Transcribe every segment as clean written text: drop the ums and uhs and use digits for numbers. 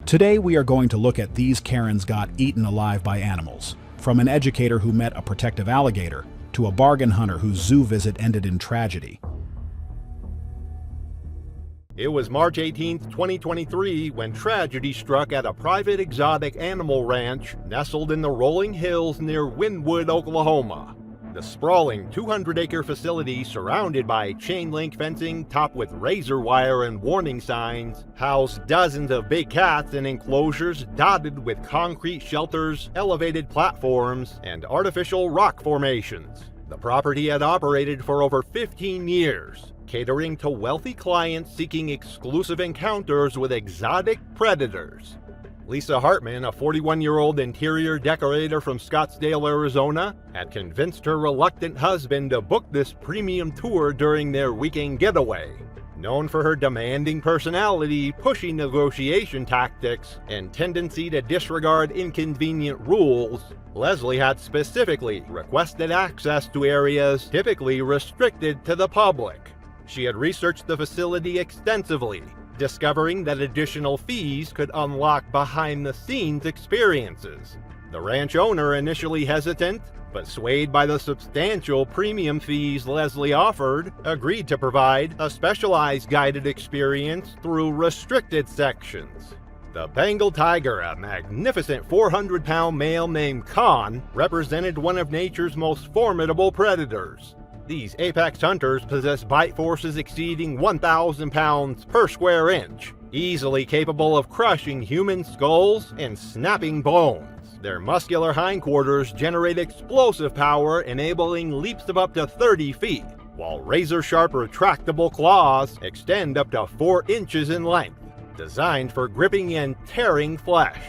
Today we are going to look at these Karens got eaten alive by animals. From an educator who met a protective alligator, to a bargain hunter whose zoo visit ended in tragedy. It was March 18, 2023, when tragedy struck at a private exotic animal ranch nestled in the rolling hills near Wynwood, Oklahoma. The sprawling 200-acre facility, surrounded by chain-link fencing topped with razor wire and warning signs, housed dozens of big cats in enclosures dotted with concrete shelters, elevated platforms, and artificial rock formations. The property had operated for over 15 years, catering to wealthy clients seeking exclusive encounters with exotic predators. Lisa Hartman, a 41-year-old interior decorator from Scottsdale, Arizona, had convinced her reluctant husband to book this premium tour during their weekend getaway. Known for her demanding personality, pushy negotiation tactics, and tendency to disregard inconvenient rules, Leslie had specifically requested access to areas typically restricted to the public. She had researched the facility extensively, discovering that additional fees could unlock behind-the-scenes experiences. The ranch owner, initially hesitant, but swayed by the substantial premium fees Leslie offered, agreed to provide a specialized guided experience through restricted sections. The Bengal tiger, a magnificent 400-pound male named Khan, represented one of nature's most formidable predators. These apex hunters possess bite forces exceeding 1,000 pounds per square inch, easily capable of crushing human skulls and snapping bones. Their muscular hindquarters generate explosive power, enabling leaps of up to 30 feet, while razor-sharp retractable claws extend up to 4 inches in length, designed for gripping and tearing flesh.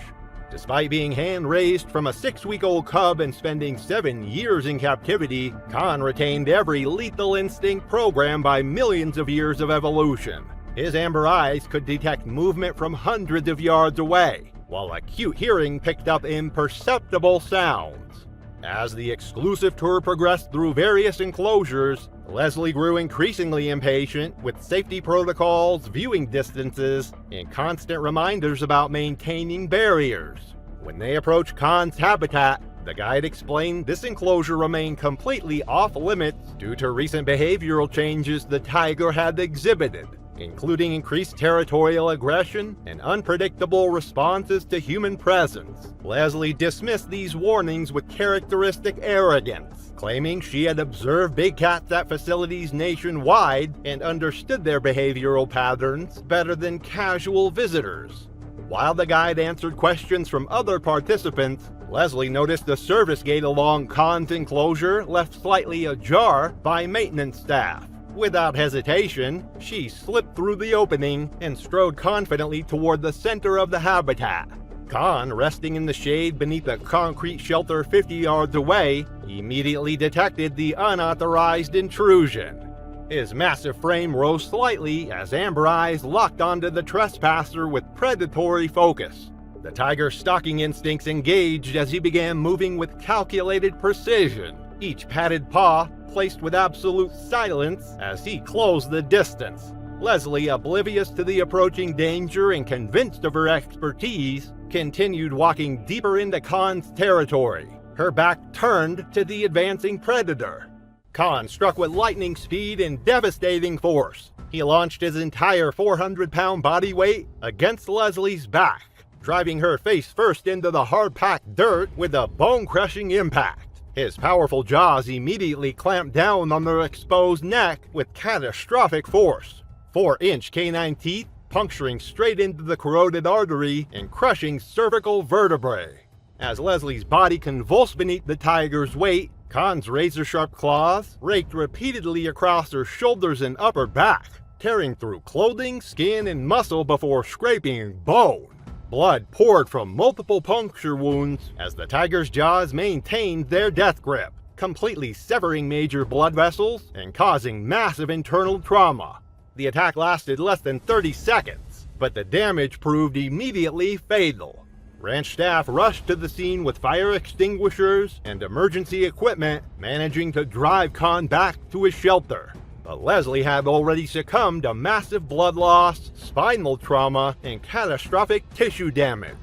Despite being hand-raised from a 6-week-old cub and spending 7 years in captivity, Khan retained every lethal instinct programmed by millions of years of evolution. His amber eyes could detect movement from hundreds of yards away, while acute hearing picked up imperceptible sounds. As the exclusive tour progressed through various enclosures, Leslie grew increasingly impatient, with safety protocols, viewing distances, and constant reminders about maintaining barriers. When they approached Khan's habitat, the guide explained this enclosure remained completely off-limits due to recent behavioral changes the tiger had exhibited, including increased territorial aggression and unpredictable responses to human presence. Leslie dismissed these warnings with characteristic arrogance, claiming she had observed big cats at facilities nationwide and understood their behavioral patterns better than casual visitors. While the guide answered questions from other participants, Leslie noticed the service gate along Khan's enclosure left slightly ajar by maintenance staff. Without hesitation, she slipped through the opening and strode confidently toward the center of the habitat. Khan, resting in the shade beneath a concrete shelter 50 yards away, immediately detected the unauthorized intrusion. His massive frame rose slightly as amber eyes locked onto the trespasser with predatory focus. The tiger's stalking instincts engaged as he began moving with calculated precision, each padded paw placed with absolute silence as he closed the distance. Leslie, oblivious to the approaching danger and convinced of her expertise, continued walking deeper into Khan's territory, her back turned to the advancing predator. Khan struck with lightning speed and devastating force. He launched his entire 400-pound body weight against Leslie's back, driving her face first into the hard-packed dirt with a bone-crushing impact. His powerful jaws immediately clamped down on her exposed neck with catastrophic force. 4-inch canine teeth puncturing straight into the carotid artery and crushing cervical vertebrae. As Leslie's body convulsed beneath the tiger's weight, Khan's razor-sharp claws raked repeatedly across her shoulders and upper back, tearing through clothing, skin, and muscle before scraping bone. Blood poured from multiple puncture wounds as the tiger's jaws maintained their death grip, completely severing major blood vessels and causing massive internal trauma. The attack lasted less than 30 seconds, but the damage proved immediately fatal. Ranch staff rushed to the scene with fire extinguishers and emergency equipment, managing to drive Khan back to his shelter. but Leslie had already succumbed to massive blood loss, spinal trauma, and catastrophic tissue damage.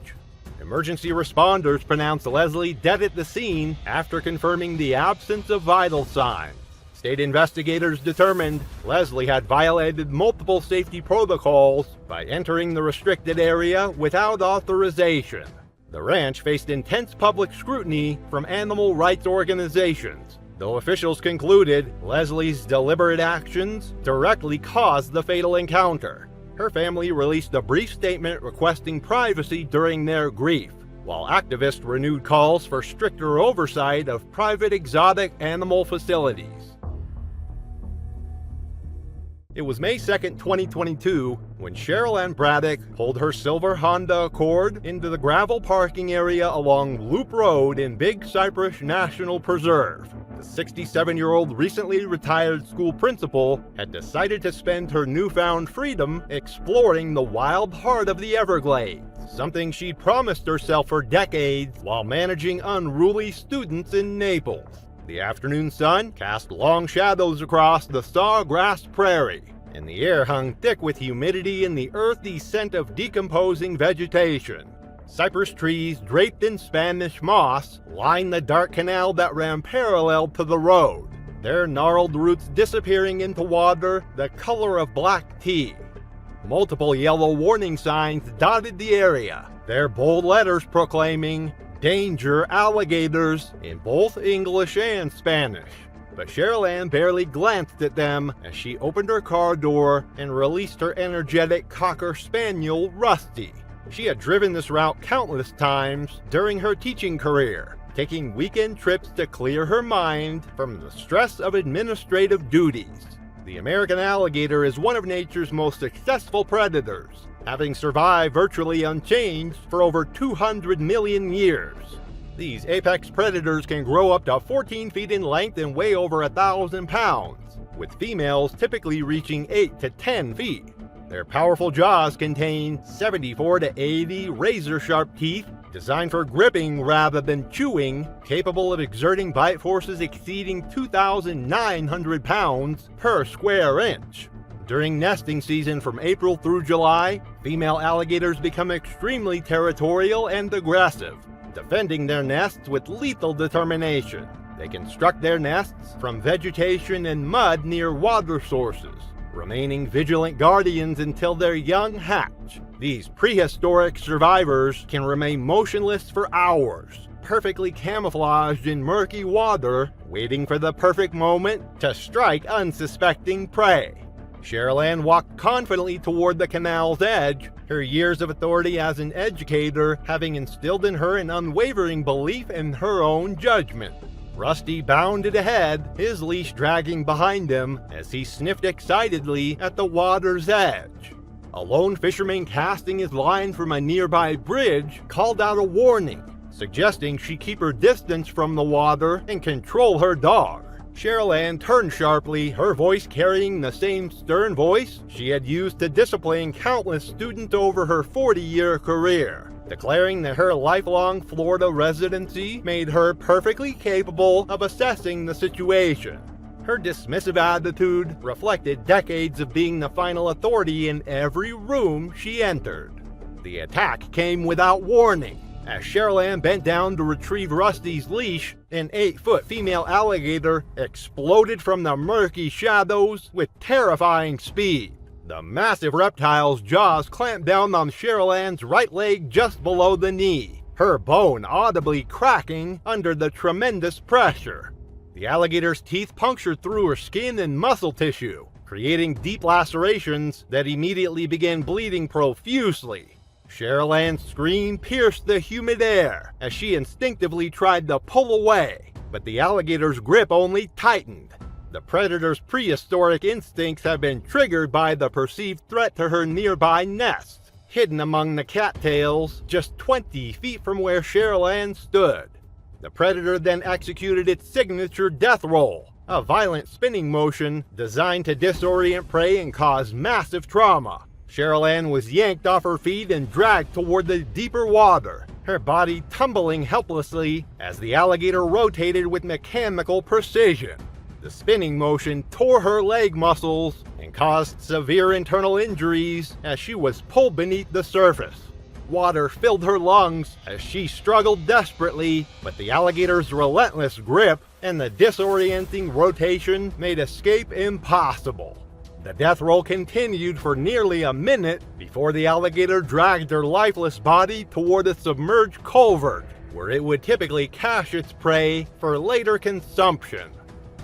Emergency responders pronounced Leslie dead at the scene after confirming the absence of vital signs. State investigators determined Leslie had violated multiple safety protocols by entering the restricted area without authorization. The ranch faced intense public scrutiny from animal rights organizations, though officials concluded Leslie's deliberate actions directly caused the fatal encounter. Her family released a brief statement requesting privacy during their grief, while activists renewed calls for stricter oversight of private exotic animal facilities. It was May 2, 2022, when Cheryl Ann Braddock pulled her silver Honda Accord into the gravel parking area along Loop Road in Big Cypress National Preserve. The 67-year-old recently retired school principal had decided to spend her newfound freedom exploring the wild heart of the Everglades, something she'd promised herself for decades while managing unruly students in Naples. The afternoon sun cast long shadows across the sawgrass prairie, and the air hung thick with humidity and the earthy scent of decomposing vegetation. Cypress trees draped in Spanish moss lined the dark canal that ran parallel to the road, their gnarled roots disappearing into water the color of black tea. Multiple yellow warning signs dotted the area, their bold letters proclaiming, "Danger, alligators," in both English and Spanish. But Cheryl Ann barely glanced at them as she opened her car door and released her energetic Cocker Spaniel, Rusty. She had driven this route countless times during her teaching career, taking weekend trips to clear her mind from the stress of administrative duties. The American alligator is one of nature's most successful predators, having survived virtually unchanged for over 200 million years. These apex predators can grow up to 14 feet in length and weigh over 1,000 pounds, with females typically reaching 8 to 10 feet. Their powerful jaws contain 74 to 80 razor-sharp teeth designed for gripping rather than chewing, capable of exerting bite forces exceeding 2,900 pounds per square inch. During nesting season from April through July, female alligators become extremely territorial and aggressive, defending their nests with lethal determination. They construct their nests from vegetation and mud near water sources, remaining vigilant guardians until their young hatch. These prehistoric survivors can remain motionless for hours, perfectly camouflaged in murky water, waiting for the perfect moment to strike unsuspecting prey. Cheryl Ann walked confidently toward the canal's edge, her years of authority as an educator having instilled in her an unwavering belief in her own judgment. Rusty bounded ahead, his leash dragging behind him as he sniffed excitedly at the water's edge. A lone fisherman casting his line from a nearby bridge called out a warning, suggesting she keep her distance from the water and control her dog. Cheryl Ann turned sharply, her voice carrying the same stern voice she had used to discipline countless students over her 40-year career, declaring that her lifelong Florida residency made her perfectly capable of assessing the situation. Her dismissive attitude reflected decades of being the final authority in every room she entered. The attack came without warning. As Cheryl Ann bent down to retrieve Rusty's leash, an 8-foot female alligator exploded from the murky shadows with terrifying speed. The massive reptile's jaws clamped down on Cheryl Ann's right leg just below the knee, her bone audibly cracking under the tremendous pressure. The alligator's teeth punctured through her skin and muscle tissue, creating deep lacerations that immediately began bleeding profusely. Cheryl Ann's scream pierced the humid air as she instinctively tried to pull away, but the alligator's grip only tightened. The predator's prehistoric instincts had been triggered by the perceived threat to her nearby nest, hidden among the cattails just 20 feet from where Cheryl Ann stood. The predator then executed its signature death roll, a violent spinning motion designed to disorient prey and cause massive trauma. Cheryl Ann was yanked off her feet and dragged toward the deeper water, her body tumbling helplessly as the alligator rotated with mechanical precision. The spinning motion tore her leg muscles and caused severe internal injuries as she was pulled beneath the surface. Water filled her lungs as she struggled desperately, but the alligator's relentless grip and the disorienting rotation made escape impossible. The death roll continued for nearly a minute before the alligator dragged her lifeless body toward a submerged culvert, where it would typically cache its prey for later consumption.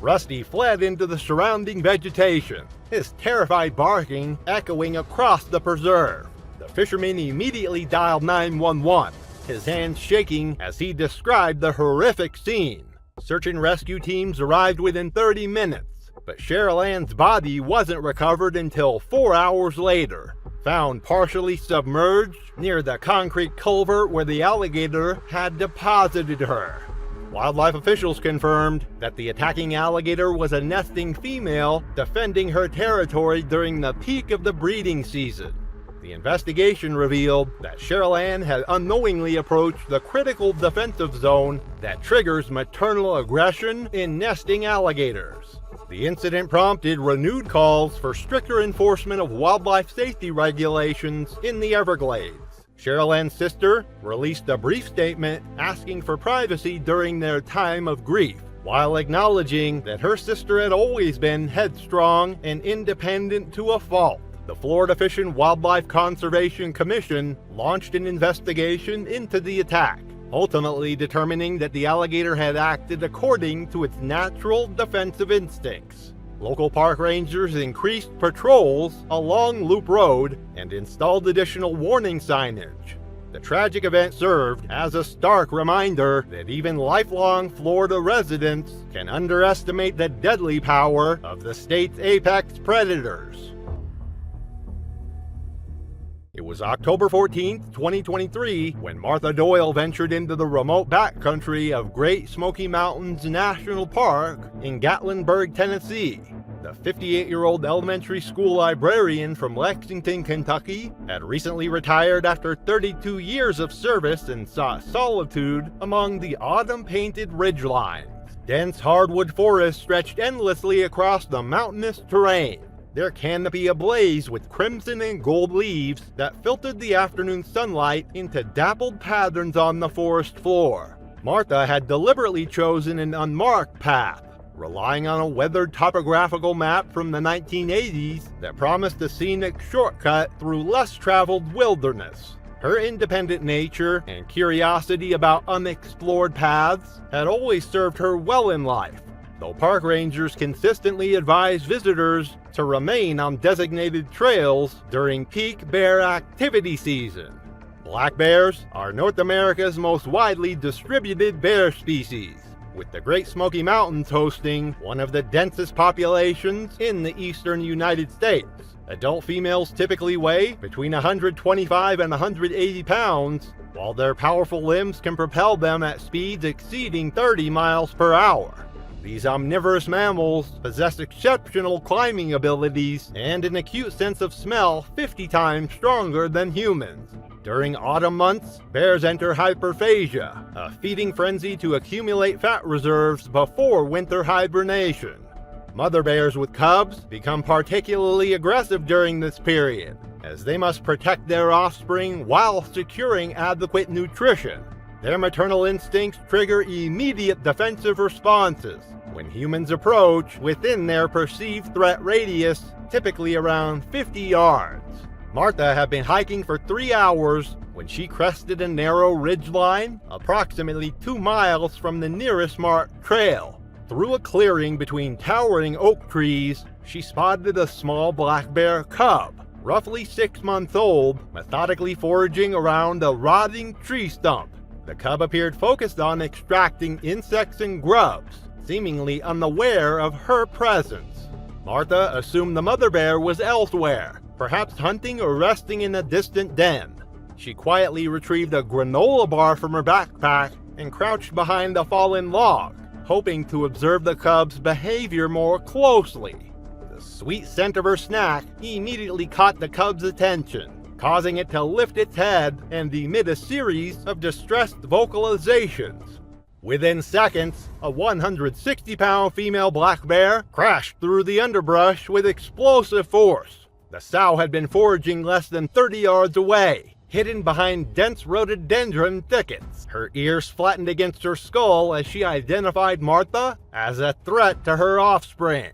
Rusty fled into the surrounding vegetation, his terrified barking echoing across the preserve. The fisherman immediately dialed 911, his hands shaking as he described the horrific scene. Search and rescue teams arrived within 30 minutes, but Cheryl Ann's body wasn't recovered until 4 hours later, found partially submerged near the concrete culvert where the alligator had deposited her. Wildlife officials confirmed that the attacking alligator was a nesting female defending her territory during the peak of the breeding season. The investigation revealed that Cheryl Ann had unknowingly approached the critical defensive zone that triggers maternal aggression in nesting alligators. The incident prompted renewed calls for stricter enforcement of wildlife safety regulations in the Everglades. Cheryl Ann's sister released a brief statement asking for privacy during their time of grief, while acknowledging that her sister had always been headstrong and independent to a fault. The Florida Fish and Wildlife Conservation Commission launched an investigation into the attack, ultimately determining that the alligator had acted according to its natural defensive instincts. Local park rangers increased patrols along Loop Road and installed additional warning signage. The tragic event served as a stark reminder that even lifelong Florida residents can underestimate the deadly power of the state's apex predators. It was October 14, 2023, when Martha Doyle ventured into the remote backcountry of Great Smoky Mountains National Park in Gatlinburg, Tennessee. The 58-year-old elementary school librarian from Lexington, Kentucky, had recently retired after 32 years of service and sought solitude among the autumn-painted ridgelines. Dense hardwood forests stretched endlessly across the mountainous terrain, their canopy ablaze with crimson and gold leaves that filtered the afternoon sunlight into dappled patterns on the forest floor. Martha had deliberately chosen an unmarked path, relying on a weathered topographical map from the 1980s that promised a scenic shortcut through less-traveled wilderness. Her independent nature and curiosity about unexplored paths had always served her well in life, though park rangers consistently advised visitors to remain on designated trails during peak bear activity season. Black bears are North America's most widely distributed bear species, with the Great Smoky Mountains hosting one of the densest populations in the eastern United States. Adult females typically weigh between 125 and 180 pounds, while their powerful limbs can propel them at speeds exceeding 30 miles per hour. These omnivorous mammals possess exceptional climbing abilities and an acute sense of smell 50 times stronger than humans. During autumn months, bears enter hyperphagia, a feeding frenzy to accumulate fat reserves before winter hibernation. Mother bears with cubs become particularly aggressive during this period, as they must protect their offspring while securing adequate nutrition. Their maternal instincts trigger immediate defensive responses when humans approach within their perceived threat radius, typically around 50 yards. Martha had been hiking for 3 hours when she crested a narrow ridgeline approximately 2 miles from the nearest marked trail. Through a clearing between towering oak trees, she spotted a small black bear cub, roughly 6 months old, methodically foraging around a rotting tree stump. The cub appeared focused on extracting insects and grubs, seemingly unaware of her presence. Martha assumed the mother bear was elsewhere, perhaps hunting or resting in a distant den. She quietly retrieved a granola bar from her backpack and crouched behind a fallen log, hoping to observe the cub's behavior more closely. The sweet scent of her snack immediately caught the cub's attention, causing it to lift its head and emit a series of distressed vocalizations. Within seconds, a 160-pound female black bear crashed through the underbrush with explosive force. The sow had been foraging less than 30 yards away, hidden behind dense rhododendron thickets. Her ears flattened against her skull as she identified Martha as a threat to her offspring.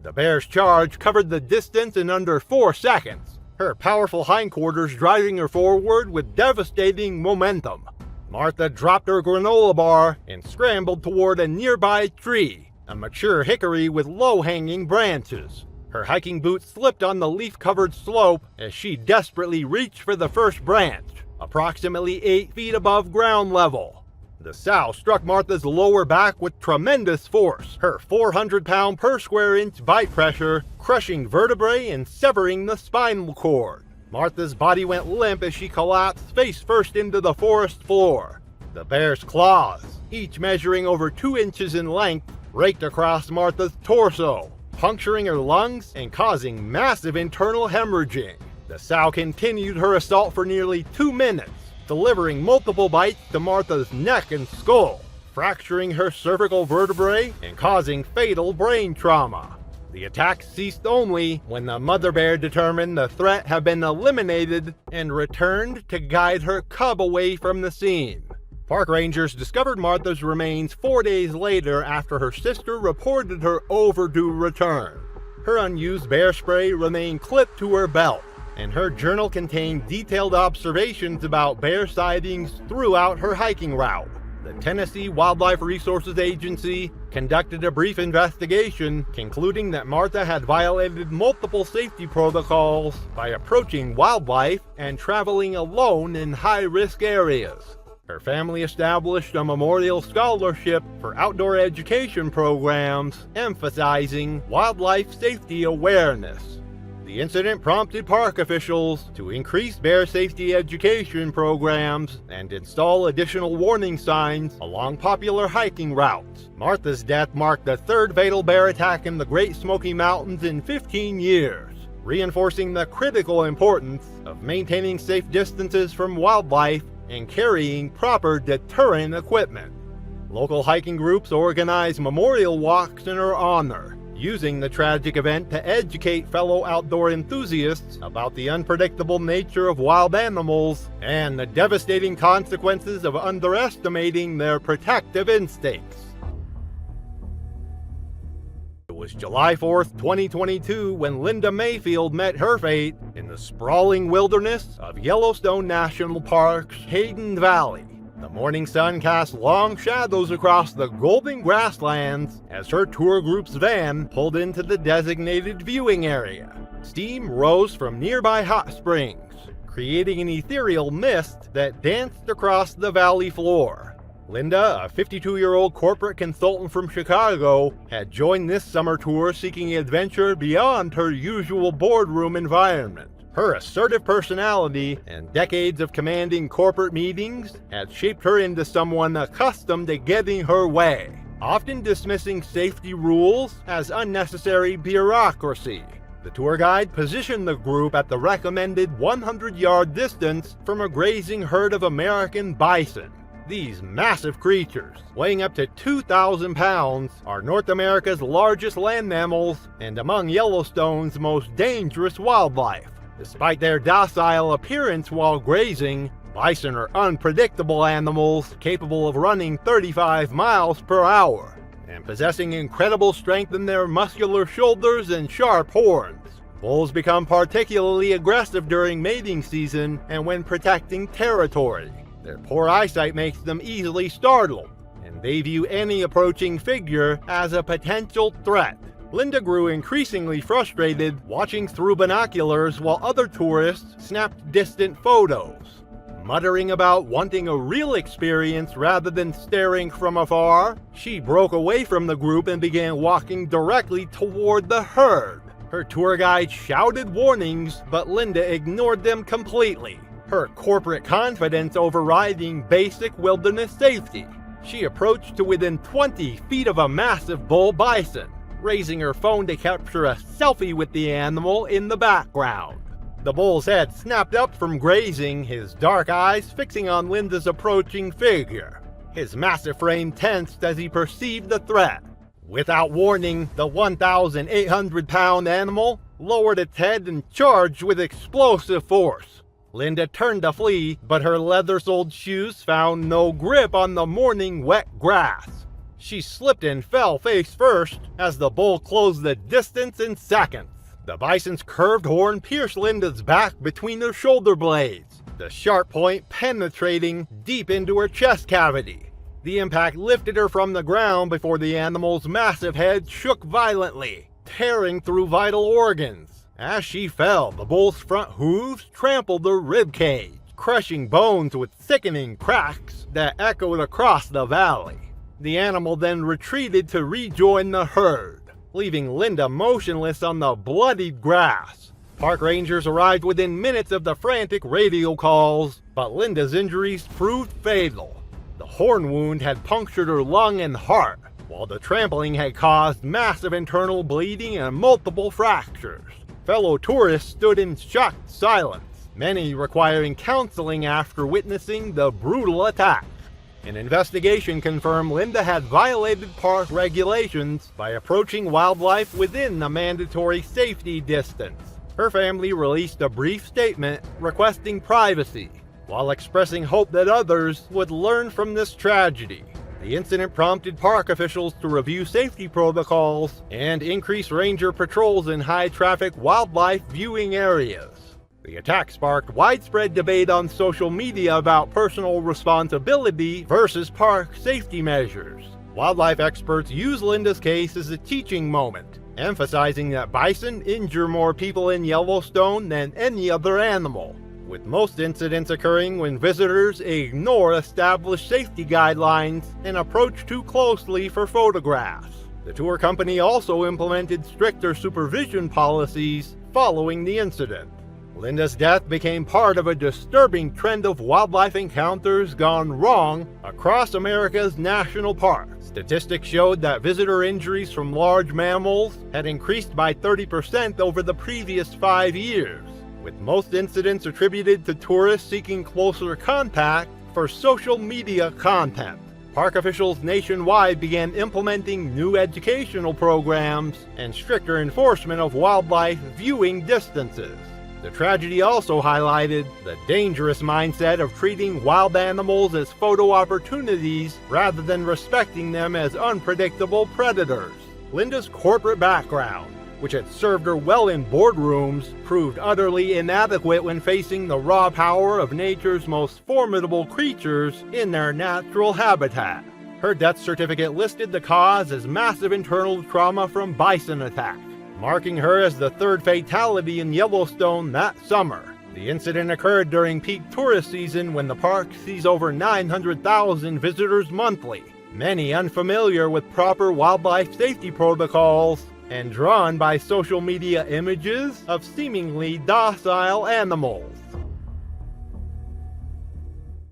The bear's charge covered the distance in under 4 seconds, her powerful hindquarters driving her forward with devastating momentum. Martha dropped her granola bar and scrambled toward a nearby tree, a mature hickory with low-hanging branches. Her hiking boots slipped on the leaf-covered slope as she desperately reached for the first branch, approximately 8 feet above ground level. The sow struck Martha's lower back with tremendous force, her 400-pound per square inch bite pressure crushing vertebrae and severing the spinal cord. Martha's body went limp as she collapsed face first into the forest floor. The bear's claws, each measuring over 2 inches in length, raked across Martha's torso, puncturing her lungs and causing massive internal hemorrhaging. The sow continued her assault for nearly 2 minutes, delivering multiple bites to Martha's neck and skull, fracturing her cervical vertebrae and causing fatal brain trauma. The attack ceased only when the mother bear determined the threat had been eliminated and returned to guide her cub away from the scene. Park rangers discovered Martha's remains 4 days later after her sister reported her overdue return. Her unused bear spray remained clipped to her belt, and her journal contained detailed observations about bear sightings throughout her hiking route. The Tennessee Wildlife Resources Agency conducted a brief investigation, concluding that Martha had violated multiple safety protocols by approaching wildlife and traveling alone in high-risk areas. Her family established a memorial scholarship for outdoor education programs emphasizing wildlife safety awareness. The incident prompted park officials to increase bear safety education programs and install additional warning signs along popular hiking routes. Martha's death marked the 3rd fatal bear attack in the Great Smoky Mountains in 15 years, reinforcing the critical importance of maintaining safe distances from wildlife and carrying proper deterrent equipment. Local hiking groups organize memorial walks in her honor, using the tragic event to educate fellow outdoor enthusiasts about the unpredictable nature of wild animals and the devastating consequences of underestimating their protective instincts. It was July 4th, 2022 when Linda Mayfield met her fate in the sprawling wilderness of Yellowstone National Park's Hayden Valley. The morning sun cast long shadows across the golden grasslands as her tour group's van pulled into the designated viewing area. Steam rose from nearby hot springs, creating an ethereal mist that danced across the valley floor. Linda, a 52-year-old corporate consultant from Chicago, had joined this summer tour seeking adventure beyond her usual boardroom environment. Her assertive personality and decades of commanding corporate meetings had shaped her into someone accustomed to getting her way, often dismissing safety rules as unnecessary bureaucracy. The tour guide positioned the group at the recommended 100-yard distance from a grazing herd of American bison. These massive creatures, weighing up to 2,000 pounds, are North America's largest land mammals and among Yellowstone's most dangerous wildlife. Despite their docile appearance while grazing, bison are unpredictable animals capable of running 35 miles per hour and possessing incredible strength in their muscular shoulders and sharp horns. Bulls become particularly aggressive during mating season and when protecting territory. Their poor eyesight makes them easily startled, and they view any approaching figure as a potential threat. Linda grew increasingly frustrated watching through binoculars while other tourists snapped distant photos. Muttering about wanting a real experience rather than staring from afar, she broke away from the group and began walking directly toward the herd. Her tour guide shouted warnings, but Linda ignored them completely, her corporate confidence overriding basic wilderness safety. She approached to within 20 feet of a massive bull bison, raising her phone to capture a selfie with the animal in the background. The bull's head snapped up from grazing, his dark eyes fixing on Linda's approaching figure. His massive frame tensed as he perceived the threat. Without warning, the 1,800-pound animal lowered its head and charged with explosive force. Linda turned to flee, but her leather-soled shoes found no grip on the morning wet grass. She slipped and fell face first as the bull closed the distance in seconds. The bison's curved horn pierced Linda's back between her shoulder blades, the sharp point penetrating deep into her chest cavity. The impact lifted her from the ground before the animal's massive head shook violently, tearing through vital organs. As she fell, the bull's front hooves trampled her ribcage, crushing bones with sickening cracks that echoed across the valley. The animal then retreated to rejoin the herd, leaving Linda motionless on the bloodied grass. Park rangers arrived within minutes of the frantic radio calls, but Linda's injuries proved fatal. The horn wound had punctured her lung and heart, while the trampling had caused massive internal bleeding and multiple fractures. Fellow tourists stood in shocked silence, many requiring counseling after witnessing the brutal attack. An investigation confirmed Linda had violated park regulations by approaching wildlife within the mandatory safety distance. Her family released a brief statement requesting privacy, while expressing hope that others would learn from this tragedy. The incident prompted park officials to review safety protocols and increase ranger patrols in high-traffic wildlife viewing areas. The attack sparked widespread debate on social media about personal responsibility versus park safety measures. Wildlife experts use Linda's case as a teaching moment, emphasizing that bison injure more people in Yellowstone than any other animal, with most incidents occurring when visitors ignore established safety guidelines and approach too closely for photographs. The tour company also implemented stricter supervision policies following the incident. Linda's death became part of a disturbing trend of wildlife encounters gone wrong across America's national parks. Statistics showed that visitor injuries from large mammals had increased by 30% over the previous 5 years, with most incidents attributed to tourists seeking closer contact for social media content. Park officials nationwide began implementing new educational programs and stricter enforcement of wildlife viewing distances. The tragedy also highlighted the dangerous mindset of treating wild animals as photo opportunities rather than respecting them as unpredictable predators. Linda's corporate background, which had served her well in boardrooms, proved utterly inadequate when facing the raw power of nature's most formidable creatures in their natural habitat. Her death certificate listed the cause as massive internal trauma from bison attack, marking her as the third fatality in Yellowstone that summer. The incident occurred during peak tourist season when the park sees over 900,000 visitors monthly, many unfamiliar with proper wildlife safety protocols and drawn by social media images of seemingly docile animals.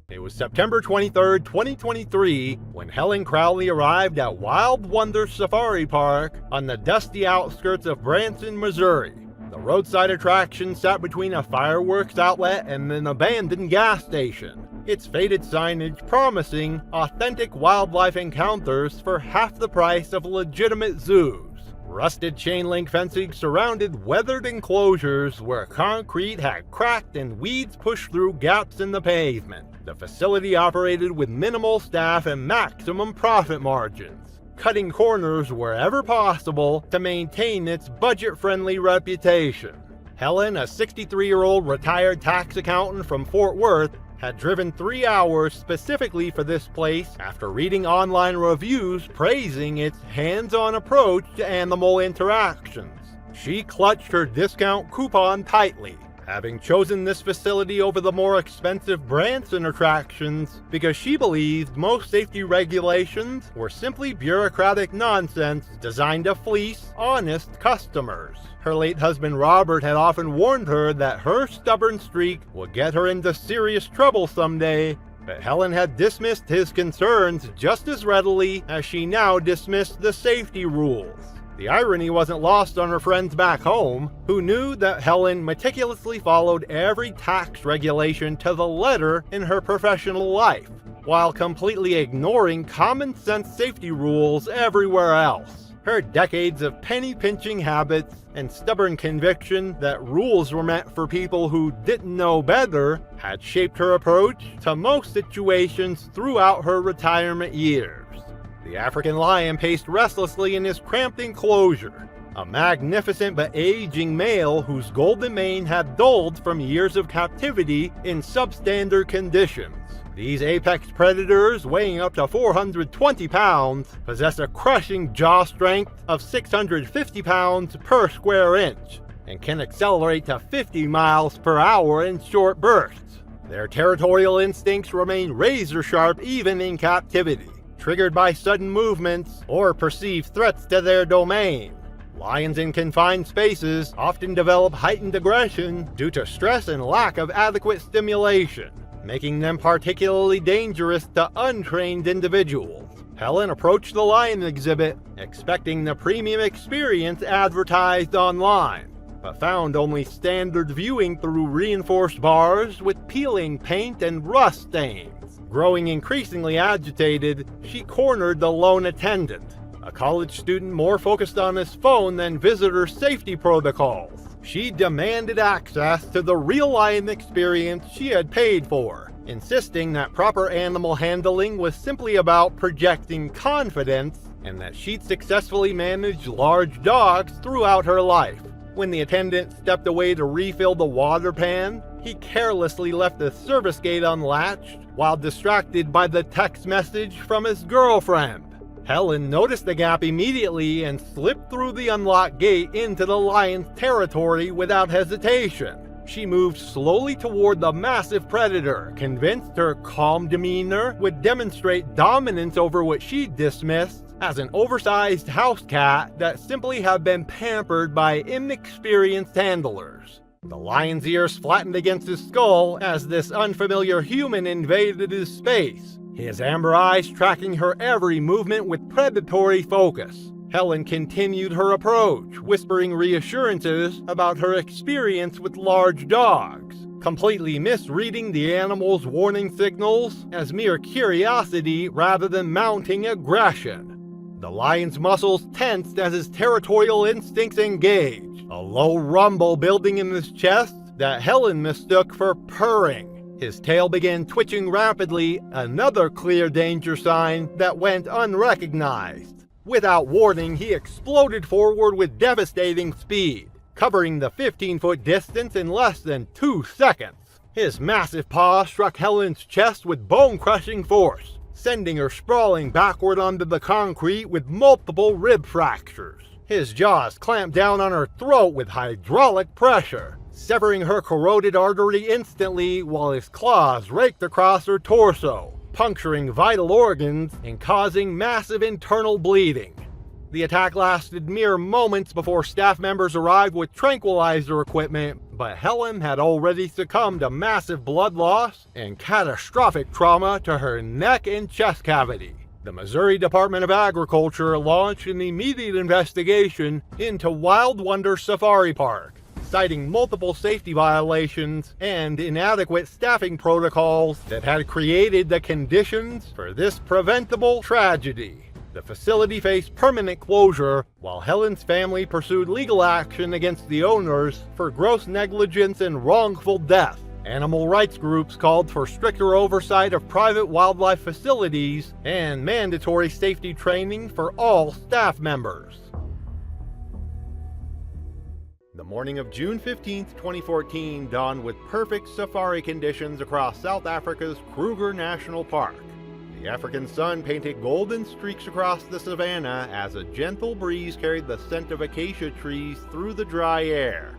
It was September 23, 2023, when Helen Crowley arrived at Wild Wonder Safari Park on the dusty outskirts of Branson, Missouri. The roadside attraction sat between a fireworks outlet and an abandoned gas station, its faded signage promising authentic wildlife encounters for half the price of legitimate zoos. Rusted chain-link fencing surrounded weathered enclosures where concrete had cracked and weeds pushed through gaps in the pavement. The facility operated with minimal staff and maximum profit margins, cutting corners wherever possible to maintain its budget-friendly reputation. Helen, a 63-year-old retired tax accountant from Fort Worth, had driven 3 hours specifically for this place after reading online reviews praising its hands-on approach to animal interactions. She clutched her discount coupon tightly, having chosen this facility over the more expensive Branson attractions because she believed most safety regulations were simply bureaucratic nonsense designed to fleece honest customers. Her late husband Robert had often warned her that her stubborn streak would get her into serious trouble someday, but Helen had dismissed his concerns just as readily as she now dismissed the safety rules. The irony wasn't lost on her friends back home, who knew that Helen meticulously followed every tax regulation to the letter in her professional life. while completely ignoring common sense safety rules everywhere else. Her decades of penny-pinching habits and stubborn conviction that rules were meant for people who didn't know better had shaped her approach to most situations throughout her retirement years. The African lion paced restlessly in his cramped enclosure, a magnificent but aging male whose golden mane had dulled from years of captivity in substandard conditions. These apex predators, weighing up to 420 pounds, possess a crushing jaw strength of 650 pounds per square inch, and can accelerate to 50 miles per hour in short bursts. Their territorial instincts remain razor-sharp even in captivity, triggered by sudden movements or perceived threats to their domain. Lions in confined spaces often develop heightened aggression due to stress and lack of adequate stimulation, making them particularly dangerous to untrained individuals. Helen approached the lion exhibit, expecting the premium experience advertised online, but found only standard viewing through reinforced bars with peeling paint and rust stains. Growing increasingly agitated, she cornered the lone attendant, a college student more focused on his phone than visitor safety protocols. She demanded access to the real lion experience she had paid for, insisting that proper animal handling was simply about projecting confidence and that she'd successfully managed large dogs throughout her life. When the attendant stepped away to refill the water pan, he carelessly left the service gate unlatched while distracted by the text message from his girlfriend. Helen noticed the gap immediately and slipped through the unlocked gate into the lion's territory without hesitation. She moved slowly toward the massive predator, convinced her calm demeanor would demonstrate dominance over what she dismissed as an oversized house cat that simply had been pampered by inexperienced handlers. The lion's ears flattened against his skull as this unfamiliar human invaded his space, his amber eyes tracking her every movement with predatory focus. Helen continued her approach, whispering reassurances about her experience with large dogs, completely misreading the animal's warning signals as mere curiosity rather than mounting aggression. The lion's muscles tensed as his territorial instincts engaged, a low rumble building in his chest that Helen mistook for purring. His tail began twitching rapidly, another clear danger sign that went unrecognized. Without warning, he exploded forward with devastating speed, covering the 15-foot distance in less than 2 seconds. His massive paw struck Helen's chest with bone-crushing force, sending her sprawling backward onto the concrete with multiple rib fractures. His jaws clamped down on her throat with hydraulic pressure, severing her carotid artery instantly while his claws raked across her torso, puncturing vital organs and causing massive internal bleeding. The attack lasted mere moments before staff members arrived with tranquilizer equipment, but Helen had already succumbed to massive blood loss and catastrophic trauma to her neck and chest cavity. The Missouri Department of Agriculture launched an immediate investigation into Wild Wonder Safari Park, citing multiple safety violations and inadequate staffing protocols that had created the conditions for this preventable tragedy. The facility faced permanent closure, while Helen's family pursued legal action against the owners for gross negligence and wrongful death. Animal rights groups called for stricter oversight of private wildlife facilities and mandatory safety training for all staff members. The morning of June 15, 2014 dawned with perfect safari conditions across South Africa's Kruger National Park. The African sun painted golden streaks across the savanna as a gentle breeze carried the scent of acacia trees through the dry air.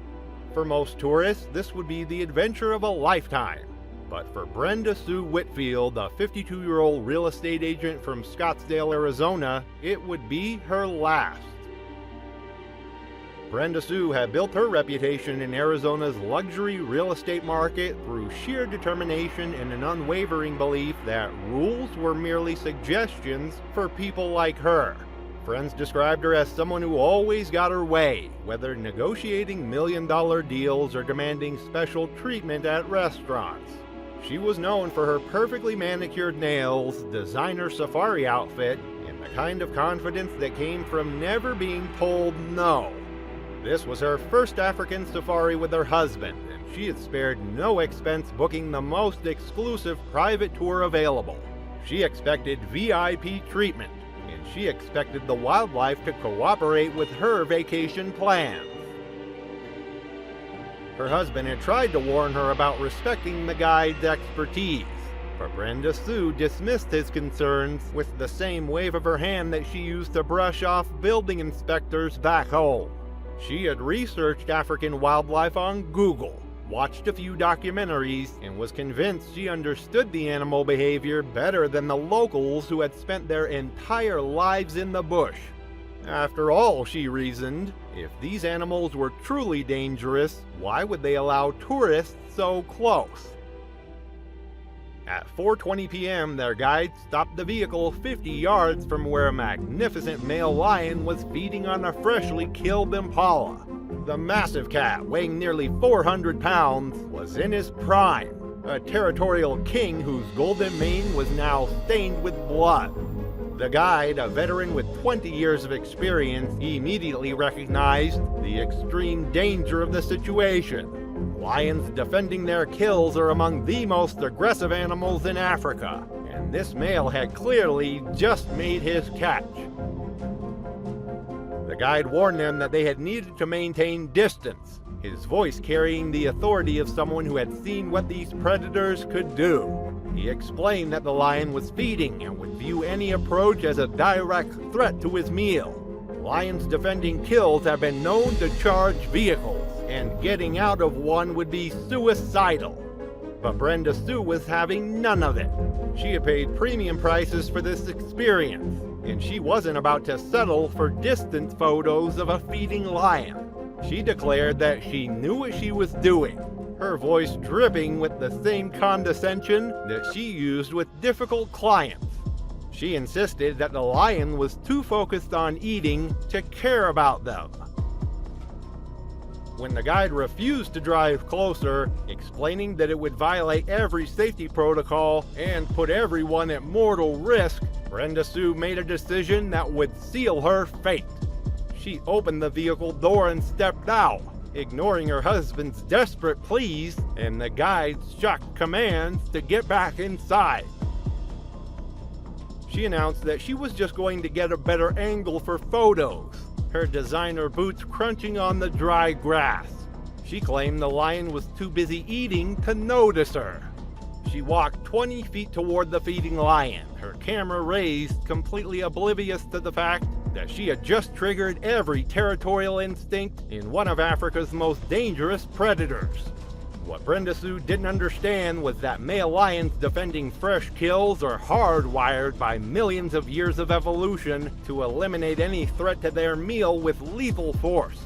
For most tourists, this would be the adventure of a lifetime. But for Brenda Sue Whitfield, a 52-year-old real estate agent from Scottsdale, Arizona, it would be her last. Brenda Sue had built her reputation in Arizona's luxury real estate market through sheer determination and an unwavering belief that rules were merely suggestions for people like her. Friends described her as someone who always got her way, whether negotiating million-dollar deals or demanding special treatment at restaurants. She was known for her perfectly manicured nails, designer safari outfit, and the kind of confidence that came from never being told no. This was her first African safari with her husband, and she had spared no expense booking the most exclusive private tour available. She expected VIP treatment, and she expected the wildlife to cooperate with her vacation plans. Her husband had tried to warn her about respecting the guide's expertise, but Brenda Sue dismissed his concerns with the same wave of her hand that she used to brush off building inspectors back home. She had researched African wildlife on Google, watched a few documentaries, and was convinced she understood the animal behavior better than the locals who had spent their entire lives in the bush. After all, she reasoned, if these animals were truly dangerous, why would they allow tourists so close? At 4:20 p.m., their guide stopped the vehicle 50 yards from where a magnificent male lion was feeding on a freshly killed impala. The massive cat, weighing nearly 400 pounds, was in his prime, a territorial king whose golden mane was now stained with blood. The guide, a veteran with 20 years of experience, immediately recognized the extreme danger of the situation. Lions defending their kills are among the most aggressive animals in Africa, and this male had clearly just made his catch. The guide warned them that they had needed to maintain distance, his voice carrying the authority of someone who had seen what these predators could do. He explained that the lion was feeding and would view any approach as a direct threat to his meal. Lions defending kills have been known to charge vehicles, and getting out of one would be suicidal. But Brenda Sue was having none of it. She had paid premium prices for this experience, and she wasn't about to settle for distant photos of a feeding lion. She declared that she knew what she was doing, her voice dripping with the same condescension that she used with difficult clients. She insisted that the lion was too focused on eating to care about them. When the guide refused to drive closer, explaining that it would violate every safety protocol and put everyone at mortal risk, Brenda Sue made a decision that would seal her fate. She opened the vehicle door and stepped out, ignoring her husband's desperate pleas and the guide's shocked commands to get back inside. She announced that she was just going to get a better angle for photos, her designer boots crunching on the dry grass. She claimed the lion was too busy eating to notice her. She walked 20 feet toward the feeding lion, her camera raised, completely oblivious to the fact that she had just triggered every territorial instinct in one of Africa's most dangerous predators. What Brenda Sue didn't understand was that male lions defending fresh kills are hardwired by millions of years of evolution to eliminate any threat to their meal with lethal force.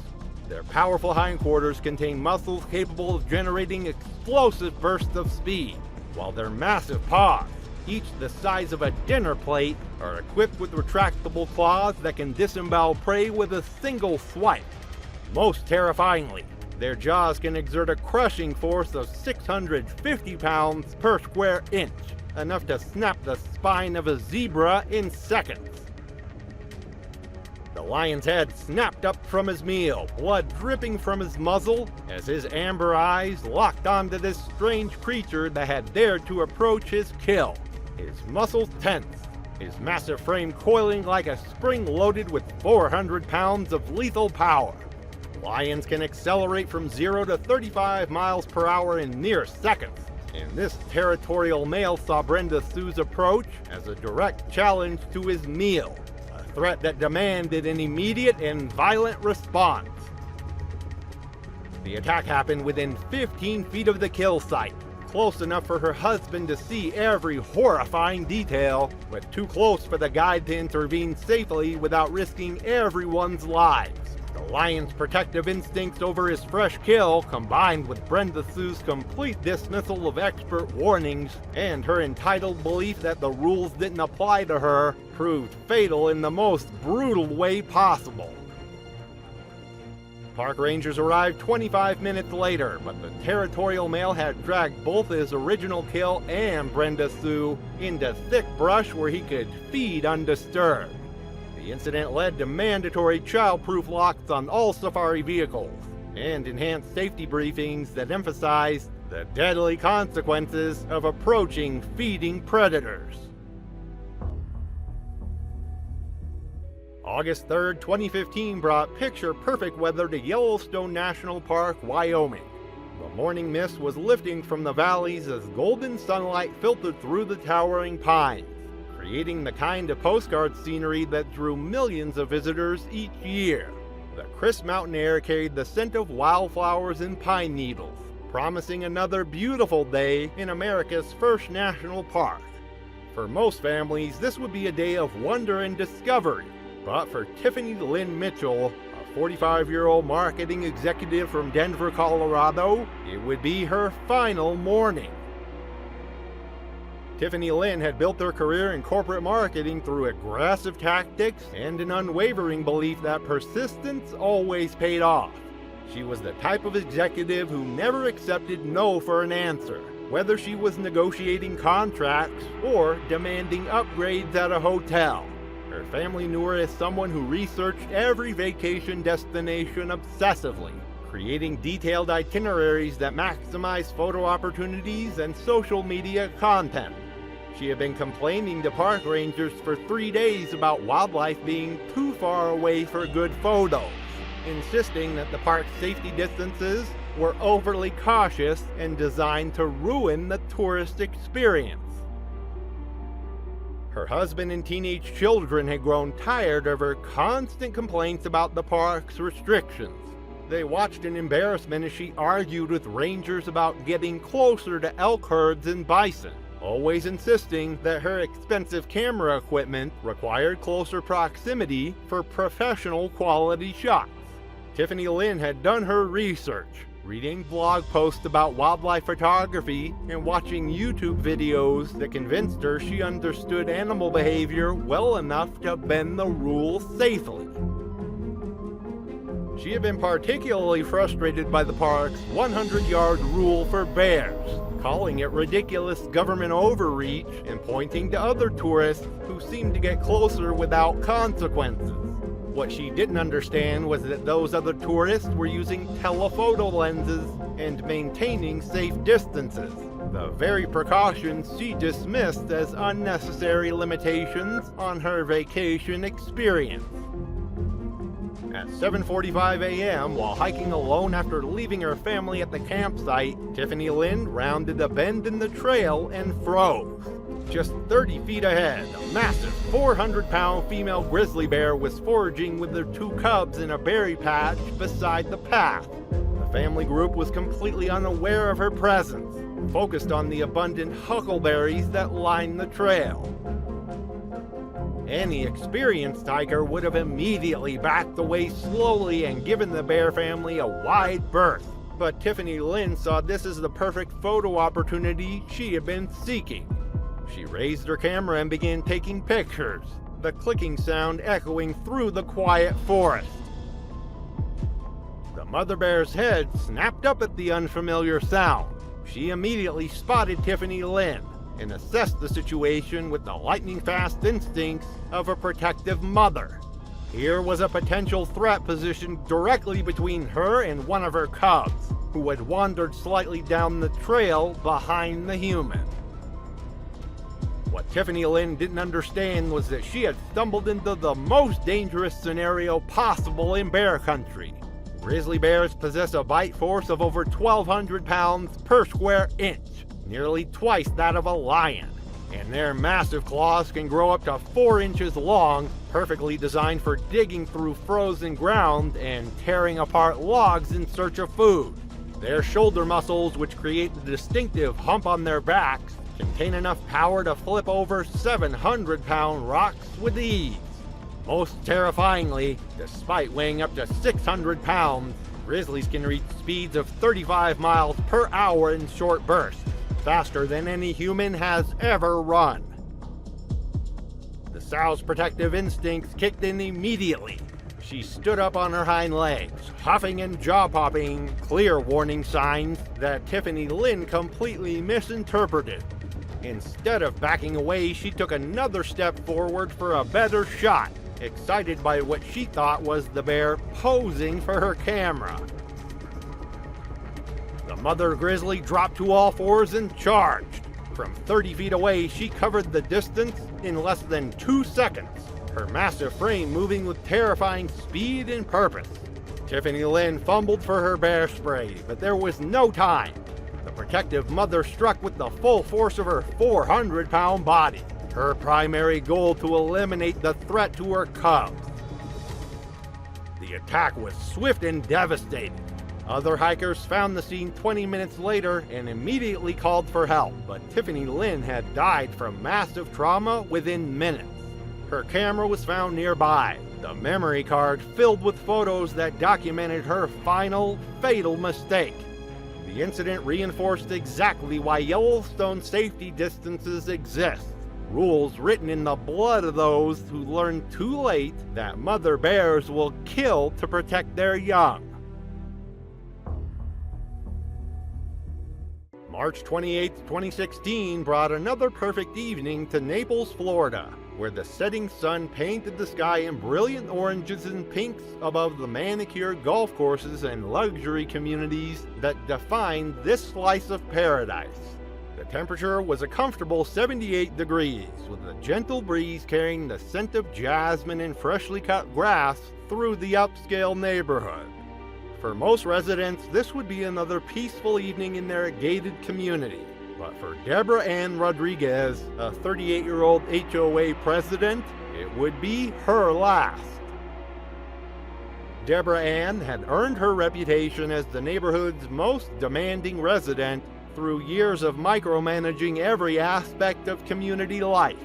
Their powerful hindquarters contain muscles capable of generating explosive bursts of speed, while their massive paws, each the size of a dinner plate, are equipped with retractable claws that can disembowel prey with a single swipe. Most terrifyingly, their jaws can exert a crushing force of 650 pounds per square inch, enough to snap the spine of a zebra in seconds. The lion's head snapped up from his meal, blood dripping from his muzzle, as his amber eyes locked onto this strange creature that had dared to approach his kill. His muscles tense, his massive frame coiling like a spring loaded with 400 pounds of lethal power. Lions can accelerate from 0 to 35 miles per hour in mere seconds, and this territorial male saw Brenda Sue's approach as a direct challenge to his meal, a threat that demanded an immediate and violent response. The attack happened within 15 feet of the kill site, close enough for her husband to see every horrifying detail, but too close for the guide to intervene safely without risking everyone's lives. The lion's protective instincts over his fresh kill, combined with Brenda Sue's complete dismissal of expert warnings and her entitled belief that the rules didn't apply to her, proved fatal in the most brutal way possible. Park rangers arrived 25 minutes later, but the territorial male had dragged both his original kill and Brenda Sue into thick brush where he could feed undisturbed. The incident led to mandatory child-proof locks on all safari vehicles and enhanced safety briefings that emphasized the deadly consequences of approaching feeding predators. August 3, 2015 brought picture-perfect weather to Yellowstone National Park, Wyoming. The morning mist was lifting from the valleys as golden sunlight filtered through the towering pines, creating the kind of postcard scenery that drew millions of visitors each year. The crisp mountain air carried the scent of wildflowers and pine needles, promising another beautiful day in America's first national park. For most families, this would be a day of wonder and discovery. But for Tiffany Lynn Mitchell, a 45-year-old marketing executive from Denver, Colorado, it would be her final morning. Tiffany Lynn had built her career in corporate marketing through aggressive tactics and an unwavering belief that persistence always paid off. She was the type of executive who never accepted no for an answer, whether she was negotiating contracts or demanding upgrades at a hotel. Her family knew her as someone who researched every vacation destination obsessively, creating detailed itineraries that maximize photo opportunities and social media content. She had been complaining to park rangers for 3 days about wildlife being too far away for good photos, insisting that the park's safety distances were overly cautious and designed to ruin the tourist experience. Her husband and teenage children had grown tired of her constant complaints about the park's restrictions. They watched in embarrassment as she argued with rangers about getting closer to elk herds and bison, always insisting that her expensive camera equipment required closer proximity for professional quality shots. Tiffany Lynn had done her research, reading blog posts about wildlife photography and watching YouTube videos that convinced her she understood animal behavior well enough to bend the rules safely. She had been particularly frustrated by the park's 100-yard rule for bears, calling it ridiculous government overreach and pointing to other tourists who seemed to get closer without consequences. What she didn't understand was that those other tourists were using telephoto lenses and maintaining safe distances, the very precautions she dismissed as unnecessary limitations on her vacation experience. At 7:45 a.m., while hiking alone after leaving her family at the campsite, Tiffany Lynn rounded a bend in the trail and froze. Just 30 feet ahead, a massive 400-pound female grizzly bear was foraging with their 2 cubs in a berry patch beside the path. The family group was completely unaware of her presence, focused on the abundant huckleberries that lined the trail. Any experienced hiker would have immediately backed away slowly and given the bear family a wide berth. But Tiffany Lynn saw this as the perfect photo opportunity she had been seeking. She raised her camera and began taking pictures, the clicking sound echoing through the quiet forest. The mother bear's head snapped up at the unfamiliar sound. She immediately spotted Tiffany Lynn and assessed the situation with the lightning-fast instincts of a protective mother. Here was a potential threat positioned directly between her and one of her cubs, who had wandered slightly down the trail behind the human. What Tiffany Lynn didn't understand was that she had stumbled into the most dangerous scenario possible in bear country. Grizzly bears possess a bite force of over 1,200 pounds per square inch, nearly twice that of a lion, and their massive claws can grow up to 4 inches long, perfectly designed for digging through frozen ground and tearing apart logs in search of food. Their shoulder muscles, which create the distinctive hump on their backs, contain enough power to flip over 700-pound rocks with ease. Most terrifyingly, despite weighing up to 600 pounds, grizzlies can reach speeds of 35 miles per hour in short bursts, faster than any human has ever run. The sow's protective instincts kicked in immediately. She stood up on her hind legs, huffing and jaw-popping, clear warning signs that Tiffany Lynn completely misinterpreted. Instead of backing away, she took another step forward for a better shot, excited by what she thought was the bear posing for her camera. The mother grizzly dropped to all fours and charged. From 30 feet away, she covered the distance in less than 2 seconds, her massive frame moving with terrifying speed and purpose. Tiffany Lynn fumbled for her bear spray, but there was no time. The protective mother struck with the full force of her 400-pound body, her primary goal to eliminate the threat to her cubs. The attack was swift and devastating. Other hikers found the scene 20 minutes later and immediately called for help, but Tiffany Lynn had died from massive trauma within minutes. Her camera was found nearby, the memory card filled with photos that documented her final, fatal mistake. The incident reinforced exactly why Yellowstone safety distances exist. Rules written in the blood of those who learn too late that mother bears will kill to protect their young. March 28, 2016 brought another perfect evening to Naples, Florida, where the setting sun painted the sky in brilliant oranges and pinks above the manicured golf courses and luxury communities that define this slice of paradise. The temperature was a comfortable 78 degrees, with a gentle breeze carrying the scent of jasmine and freshly cut grass through the upscale neighborhood. For most residents, this would be another peaceful evening in their gated community. But for Deborah Ann Rodriguez, a 38-year-old HOA president, it would be her last. Deborah Ann had earned her reputation as the neighborhood's most demanding resident through years of micromanaging every aspect of community life.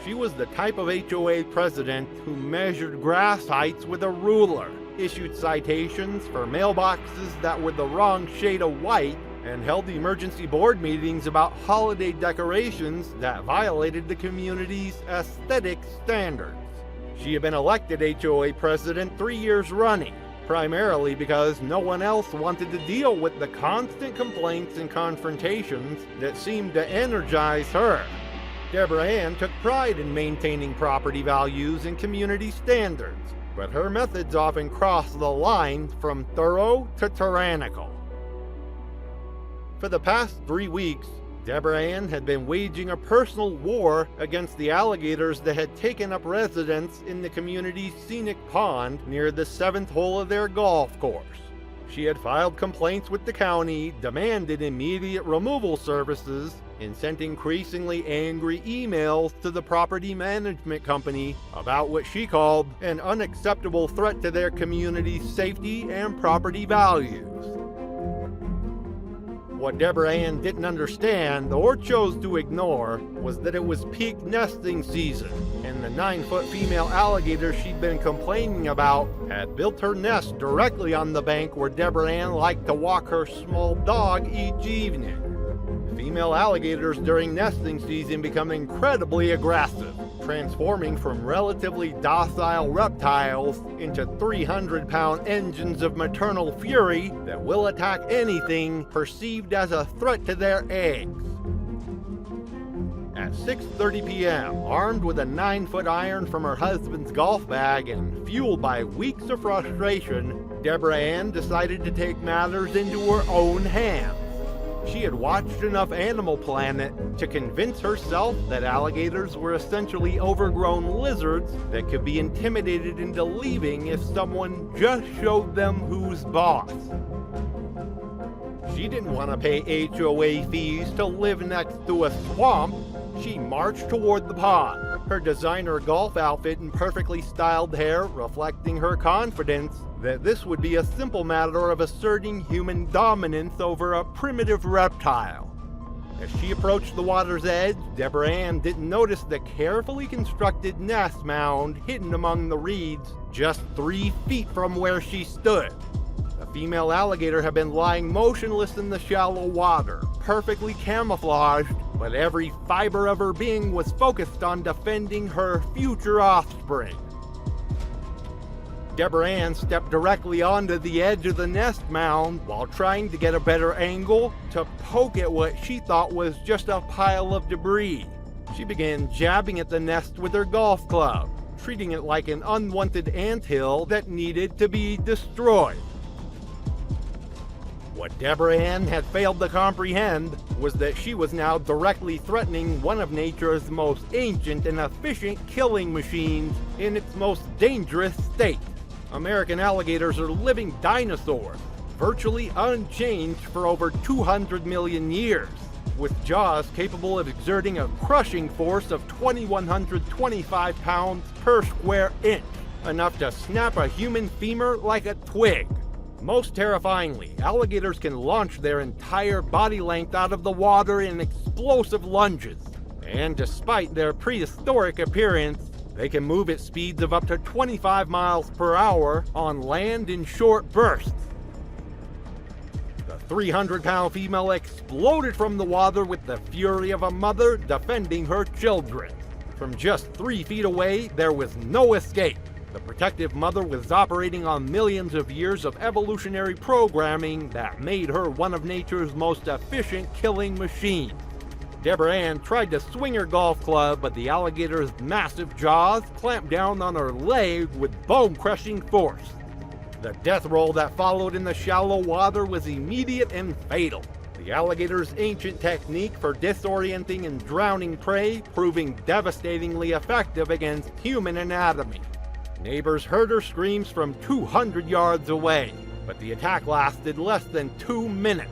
She was the type of HOA president who measured grass heights with a ruler, issued citations for mailboxes that were the wrong shade of white, and held emergency board meetings about holiday decorations that violated the community's aesthetic standards. She had been elected HOA president 3 years running, primarily because no one else wanted to deal with the constant complaints and confrontations that seemed to energize her. Deborah Ann took pride in maintaining property values and community standards, but her methods often crossed the line from thorough to tyrannical. For the past 3 weeks, Deborah Ann had been waging a personal war against the alligators that had taken up residence in the community's scenic pond near the 7th hole of their golf course. She had filed complaints with the county, demanded immediate removal services, and sent increasingly angry emails to the property management company about what she called an unacceptable threat to their community's safety and property values. What Deborah Ann didn't understand, or chose to ignore, was that it was peak nesting season, and the 9-foot female alligator she'd been complaining about had built her nest directly on the bank where Deborah Ann liked to walk her small dog each evening. Female alligators during nesting season become incredibly aggressive, transforming from relatively docile reptiles into 300-pound engines of maternal fury that will attack anything perceived as a threat to their eggs. At 6:30 p.m., armed with a 9-foot iron from her husband's golf bag and fueled by weeks of frustration, Deborah Ann decided to take matters into her own hands. She had watched enough Animal Planet to convince herself that alligators were essentially overgrown lizards that could be intimidated into leaving if someone just showed them who's boss. She didn't want to pay HOA fees to live next to a swamp. She marched toward the pond, her designer golf outfit and perfectly styled hair reflecting her confidence that this would be a simple matter of asserting human dominance over a primitive reptile. As she approached the water's edge, Deborah Ann didn't notice the carefully constructed nest mound hidden among the reeds just 3 feet from where she stood. The female alligator had been lying motionless in the shallow water, perfectly camouflaged, but every fiber of her being was focused on defending her future offspring. Deborah Ann stepped directly onto the edge of the nest mound while trying to get a better angle to poke at what she thought was just a pile of debris. She began jabbing at the nest with her golf club, treating it like an unwanted anthill that needed to be destroyed. What Deborah Ann had failed to comprehend was that she was now directly threatening one of nature's most ancient and efficient killing machines in its most dangerous state. American alligators are living dinosaurs, virtually unchanged for over 200 million years, with jaws capable of exerting a crushing force of 2,125 pounds per square inch, enough to snap a human femur like a twig. Most terrifyingly, alligators can launch their entire body length out of the water in explosive lunges. And despite their prehistoric appearance, they can move at speeds of up to 25 miles per hour on land in short bursts. The 300-pound female exploded from the water with the fury of a mother defending her children. From just 3 feet away, there was no escape. The protective mother was operating on millions of years of evolutionary programming that made her one of nature's most efficient killing machines. Deborah Ann tried to swing her golf club, but the alligator's massive jaws clamped down on her leg with bone-crushing force. The death roll that followed in the shallow water was immediate and fatal. The alligator's ancient technique for disorienting and drowning prey proving devastatingly effective against human anatomy. Neighbors heard her screams from 200 yards away, but the attack lasted less than 2 minutes.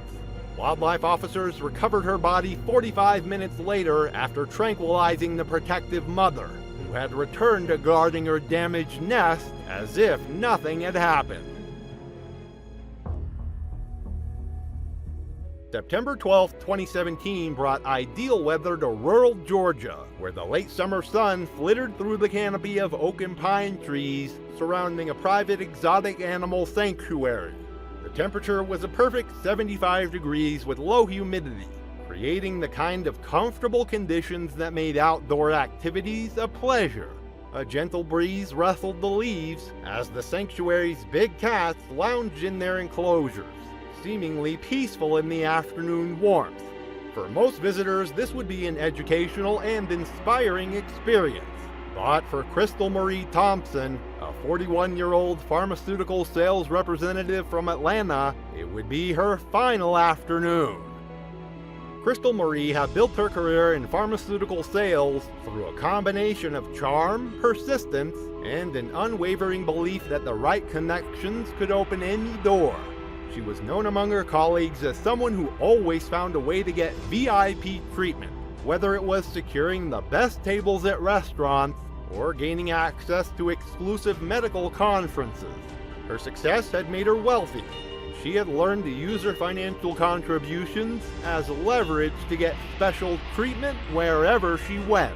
Wildlife officers recovered her body 45 minutes later after tranquilizing the protective mother, who had returned to guarding her damaged nest as if nothing had happened. September 12, 2017 brought ideal weather to rural Georgia, where the late summer sun flittered through the canopy of oak and pine trees surrounding a private exotic animal sanctuary. The temperature was a perfect 75 degrees with low humidity, creating the kind of comfortable conditions that made outdoor activities a pleasure. A gentle breeze rustled the leaves as the sanctuary's big cats lounged in their enclosures, seemingly peaceful in the afternoon warmth. For most visitors, this would be an educational and inspiring experience. But for Crystal Marie Thompson, a 41-year-old pharmaceutical sales representative from Atlanta, it would be her final afternoon. Crystal Marie had built her career in pharmaceutical sales through a combination of charm, persistence, and an unwavering belief that the right connections could open any door. She was known among her colleagues as someone who always found a way to get VIP treatment, whether it was securing the best tables at restaurants or gaining access to exclusive medical conferences. Her success had made her wealthy. She had learned to use her financial contributions as leverage to get special treatment wherever she went.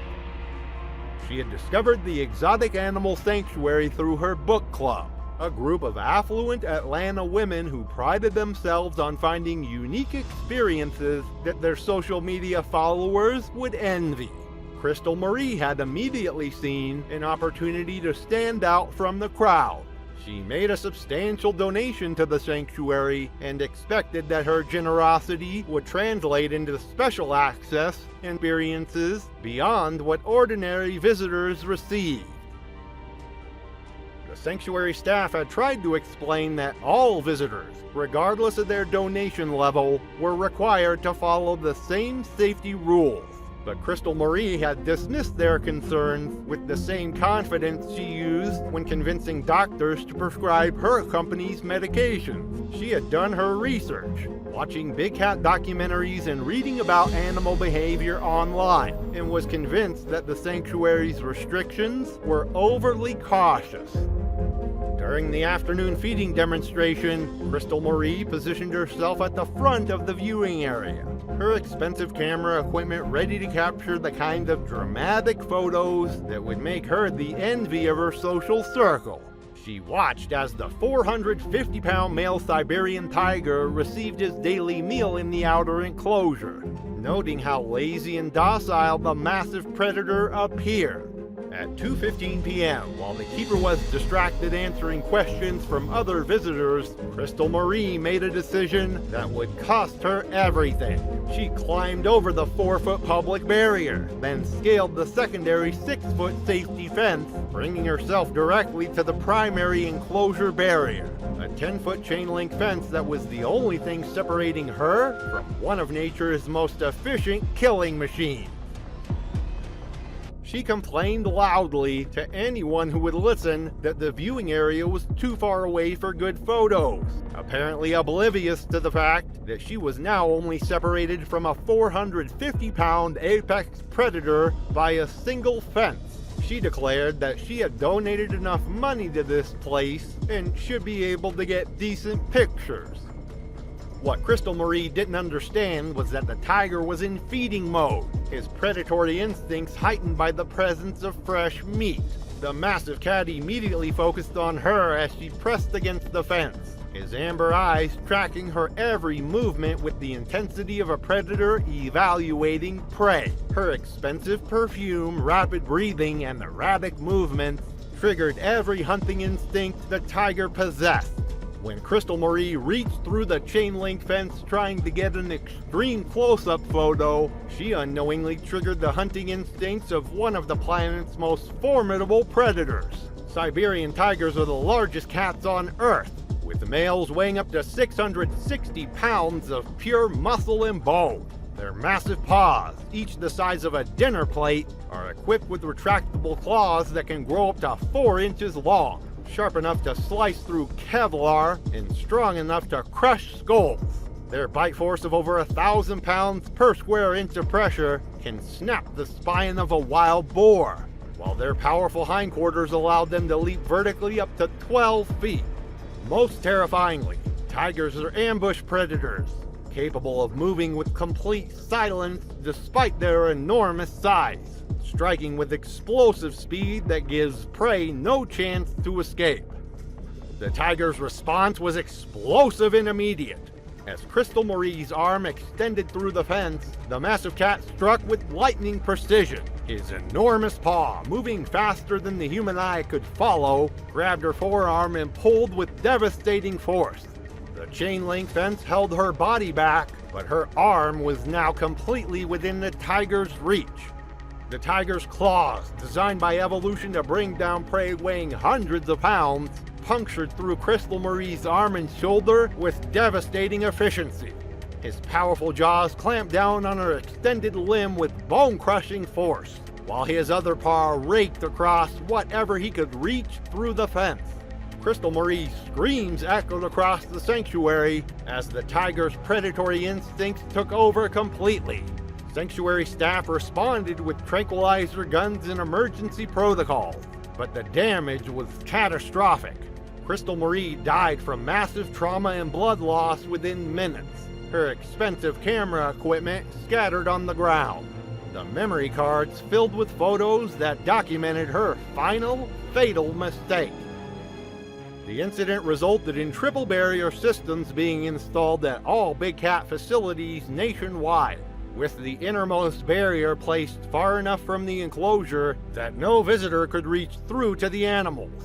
She had discovered the Exotic Animal Sanctuary through her book club, a group of affluent Atlanta women who prided themselves on finding unique experiences that their social media followers would envy. Crystal Marie had immediately seen an opportunity to stand out from the crowd. She made a substantial donation to the sanctuary and expected that her generosity would translate into special access and experiences beyond what ordinary visitors received. The sanctuary staff had tried to explain that all visitors, regardless of their donation level, were required to follow the same safety rules. But Crystal Marie had dismissed their concerns with the same confidence she used when convincing doctors to prescribe her company's medications. She had done her research, watching big cat documentaries and reading about animal behavior online, and was convinced that the sanctuary's restrictions were overly cautious. During the afternoon feeding demonstration, Crystal Marie positioned herself at the front of the viewing area, her expensive camera equipment ready to capture the kind of dramatic photos that would make her the envy of her social circle. She watched as the 450-pound male Siberian tiger received his daily meal in the outer enclosure. noting how lazy and docile the massive predator appeared. At 2:15 p.m., while the keeper was distracted answering questions from other visitors, Crystal Marie made a decision that would cost her everything. She climbed over the 4-foot public barrier, then scaled the secondary 6-foot safety fence, bringing herself directly to the primary enclosure barrier, a 10-foot chain link fence that was the only thing separating her from one of nature's most efficient killing machines. She complained loudly to anyone who would listen that the viewing area was too far away for good photos, apparently oblivious to the fact that she was now only separated from a 450-pound apex predator by a single fence. She declared that she had donated enough money to this place and should be able to get decent pictures. What Crystal Marie didn't understand was that the tiger was in feeding mode, his predatory instincts heightened by the presence of fresh meat. The massive cat immediately focused on her as she pressed against the fence, his amber eyes tracking her every movement with the intensity of a predator evaluating prey. Her expensive perfume, rapid breathing, and erratic movements triggered every hunting instinct the tiger possessed. When Crystal Marie reached through the chain link fence trying to get an extreme close-up photo, she unknowingly triggered the hunting instincts of one of the planet's most formidable predators. Siberian tigers are the largest cats on Earth, with males weighing up to 660 pounds of pure muscle and bone. Their massive paws, each the size of a dinner plate, are equipped with retractable claws that can grow up to 4 inches long, sharp enough to slice through Kevlar and strong enough to crush skulls. Their bite force of over 1,000 pounds per square inch of pressure can snap the spine of a wild boar, while their powerful hindquarters allowed them to leap vertically up to 12 feet. Most terrifyingly, tigers are ambush predators, capable of moving with complete silence despite their enormous size, striking with explosive speed that gives prey no chance to escape. The tiger's response was explosive and immediate. As Crystal Marie's arm extended through the fence, the massive cat struck with lightning precision. His enormous paw, moving faster than the human eye could follow, grabbed her forearm and pulled with devastating force. The chain link fence held her body back, but her arm was now completely within the tiger's reach. The tiger's claws, designed by evolution to bring down prey weighing hundreds of pounds, punctured through Crystal Marie's arm and shoulder with devastating efficiency. His powerful jaws clamped down on her extended limb with bone-crushing force, while his other paw raked across whatever he could reach through the fence. Crystal Marie's screams echoed across the sanctuary as the tiger's predatory instincts took over completely. Sanctuary staff responded with tranquilizer guns and emergency protocols, but the damage was catastrophic. Crystal Marie died from massive trauma and blood loss within minutes, her expensive camera equipment scattered on the ground, the memory cards filled with photos that documented her final, fatal mistake. The incident resulted in triple barrier systems being installed at all big cat facilities nationwide, with the innermost barrier placed far enough from the enclosure that no visitor could reach through to the animals.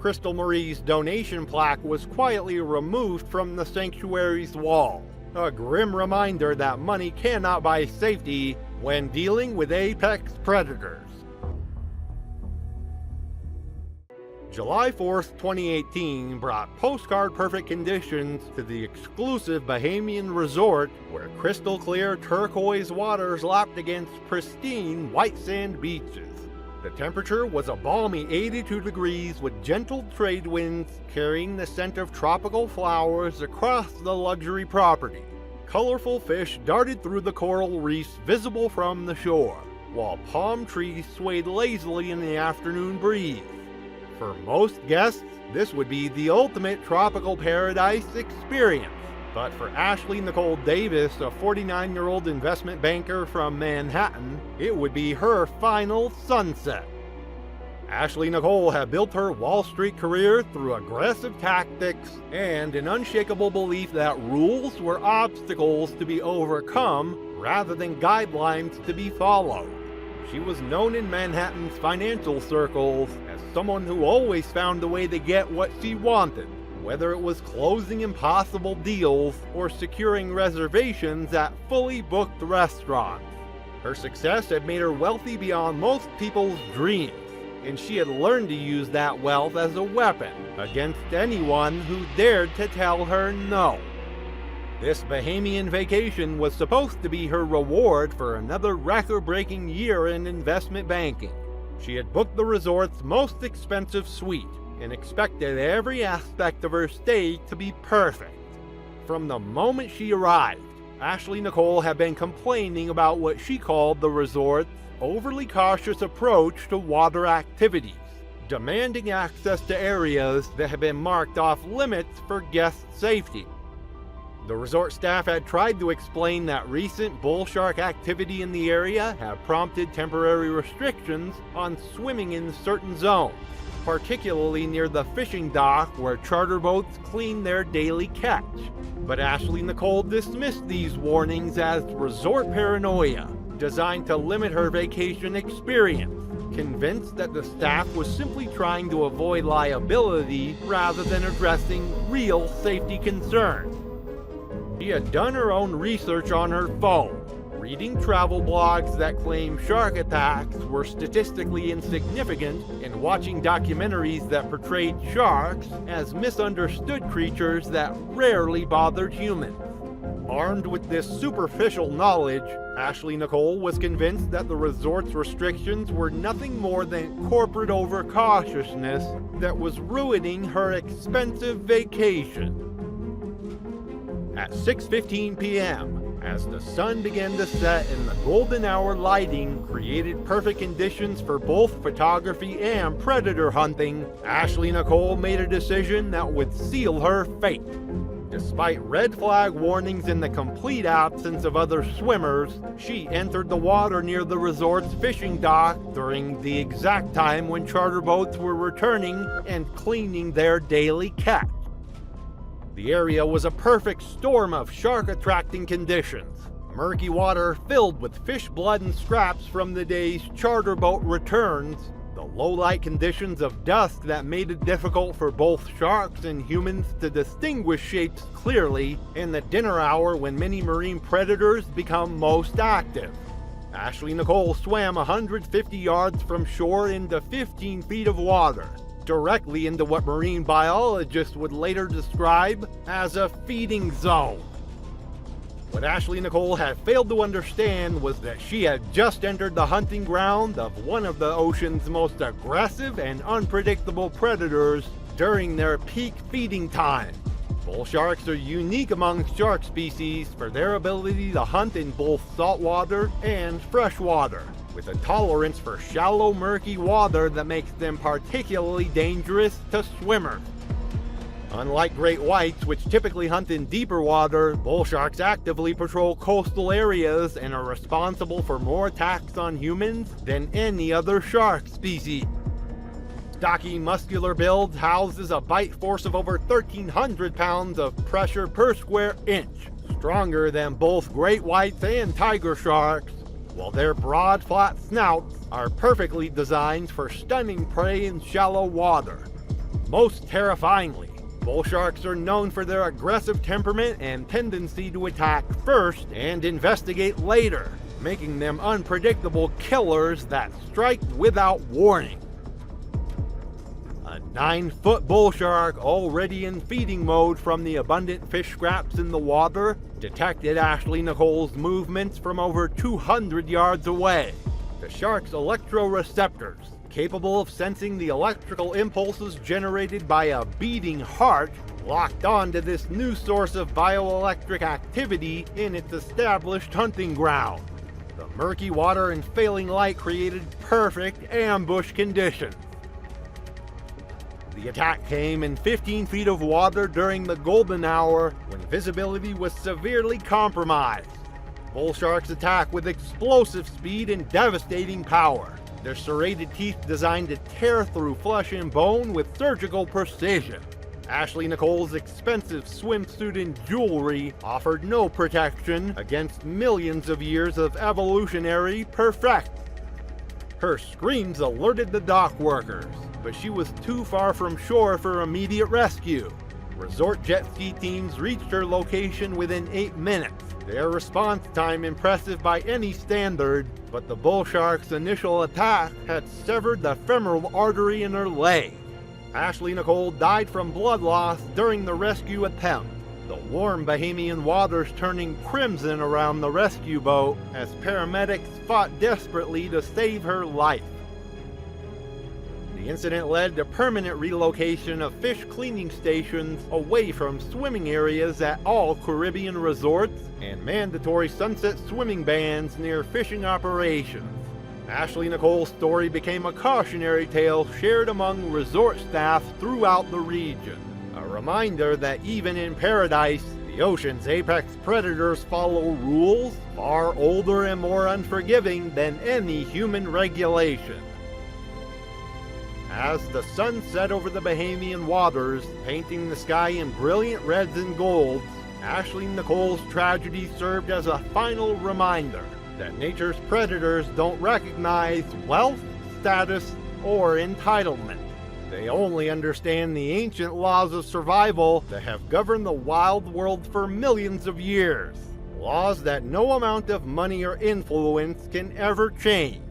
Crystal Marie's donation plaque was quietly removed from the sanctuary's wall, a grim reminder that money cannot buy safety when dealing with apex predators. July 4th, 2018 brought postcard-perfect conditions to the exclusive Bahamian resort where crystal-clear turquoise waters lapped against pristine white sand beaches. The temperature was a balmy 82 degrees with gentle trade winds carrying the scent of tropical flowers across the luxury property. Colorful fish darted through the coral reefs visible from the shore, while palm trees swayed lazily in the afternoon breeze. For most guests, this would be the ultimate tropical paradise experience. But for Ashley Nicole Davis, a 49-year-old investment banker from Manhattan, it would be her final sunset. Ashley Nicole had built her Wall Street career through aggressive tactics and an unshakable belief that rules were obstacles to be overcome rather than guidelines to be followed. She was known in Manhattan's financial circles as someone who always found a way to get what she wanted, whether it was closing impossible deals or securing reservations at fully booked restaurants. Her success had made her wealthy beyond most people's dreams, and she had learned to use that wealth as a weapon against anyone who dared to tell her no. This Bahamian vacation was supposed to be her reward for another record-breaking year in investment banking. She had booked the resort's most expensive suite and expected every aspect of her stay to be perfect. From the moment she arrived, Ashley Nicole had been complaining about what she called the resort's overly cautious approach to water activities, demanding access to areas that had been marked off limits for guest safety. The resort staff had tried to explain that recent bull shark activity in the area had prompted temporary restrictions on swimming in certain zones, particularly near the fishing dock where charter boats clean their daily catch. But Ashley Nicole dismissed these warnings as resort paranoia, designed to limit her vacation experience, convinced that the staff was simply trying to avoid liability rather than addressing real safety concerns. She had done her own research on her phone, reading travel blogs that claim shark attacks were statistically insignificant, and watching documentaries that portrayed sharks as misunderstood creatures that rarely bothered humans. Armed with this superficial knowledge, Ashley Nicole was convinced that the resort's restrictions were nothing more than corporate overcautiousness that was ruining her expensive vacation. At 6:15 p.m., as the sun began to set and the golden hour lighting created perfect conditions for both photography and predator hunting, Ashley Nicole made a decision that would seal her fate. Despite red flag warnings and the complete absence of other swimmers, she entered the water near the resort's fishing dock during the exact time when charter boats were returning and cleaning their daily catch. The area was a perfect storm of shark-attracting conditions. Murky water filled with fish blood and scraps from the day's charter boat returns, the low-light conditions of dusk that made it difficult for both sharks and humans to distinguish shapes clearly, and the dinner hour when many marine predators become most active. Ashley Nicole swam 150 yards from shore into 15 feet of water, directly into what marine biologists would later describe as a feeding zone. What Ashley Nicole had failed to understand was that she had just entered the hunting ground of one of the ocean's most aggressive and unpredictable predators during their peak feeding time. Bull sharks are unique among shark species for their ability to hunt in both saltwater and freshwater, with a tolerance for shallow, murky water that makes them particularly dangerous to swimmers. Unlike great whites, which typically hunt in deeper water, bull sharks actively patrol coastal areas and are responsible for more attacks on humans than any other shark species. Stocky, muscular build houses a bite force of over 1,300 pounds of pressure per square inch, stronger than both great whites and tiger sharks, while their broad, flat snouts are perfectly designed for stunning prey in shallow water. Most terrifyingly, bull sharks are known for their aggressive temperament and tendency to attack first and investigate later, making them unpredictable killers that strike without warning. A 9-foot bull shark, already in feeding mode from the abundant fish scraps in the water, detected Ashley Nicole's movements from over 200 yards away. The shark's electroreceptors, capable of sensing the electrical impulses generated by a beating heart, locked onto this new source of bioelectric activity in its established hunting ground. The murky water and failing light created perfect ambush conditions. The attack came in 15 feet of water during the golden hour when visibility was severely compromised. Bull sharks attack with explosive speed and devastating power. their serrated teeth designed to tear through flesh and bone with surgical precision. Ashley Nicole's expensive swimsuit and jewelry offered no protection against millions of years of evolutionary perfect. Her screams alerted the dock workers, but she was too far from shore for immediate rescue. Resort jet ski teams reached her location within 8 minutes. Their response time impressive by any standard, but the bull shark's initial attack had severed the femoral artery in her leg. Ashley Nicole died from blood loss during the rescue attempt, the warm Bahamian waters turning crimson around the rescue boat as paramedics fought desperately to save her life. The incident led to permanent relocation of fish cleaning stations away from swimming areas at all Caribbean resorts and mandatory sunset swimming bans near fishing operations. Ashley Nicole's story became a cautionary tale shared among resort staff throughout the region. A reminder that even in paradise, the ocean's apex predators follow rules far older and more unforgiving than any human regulation. As the sun set over the Bahamian waters, painting the sky in brilliant reds and golds, Ashley Nicole's tragedy served as a final reminder that nature's predators don't recognize wealth, status, or entitlement. They only understand the ancient laws of survival that have governed the wild world for millions of years. Laws that no amount of money or influence can ever change.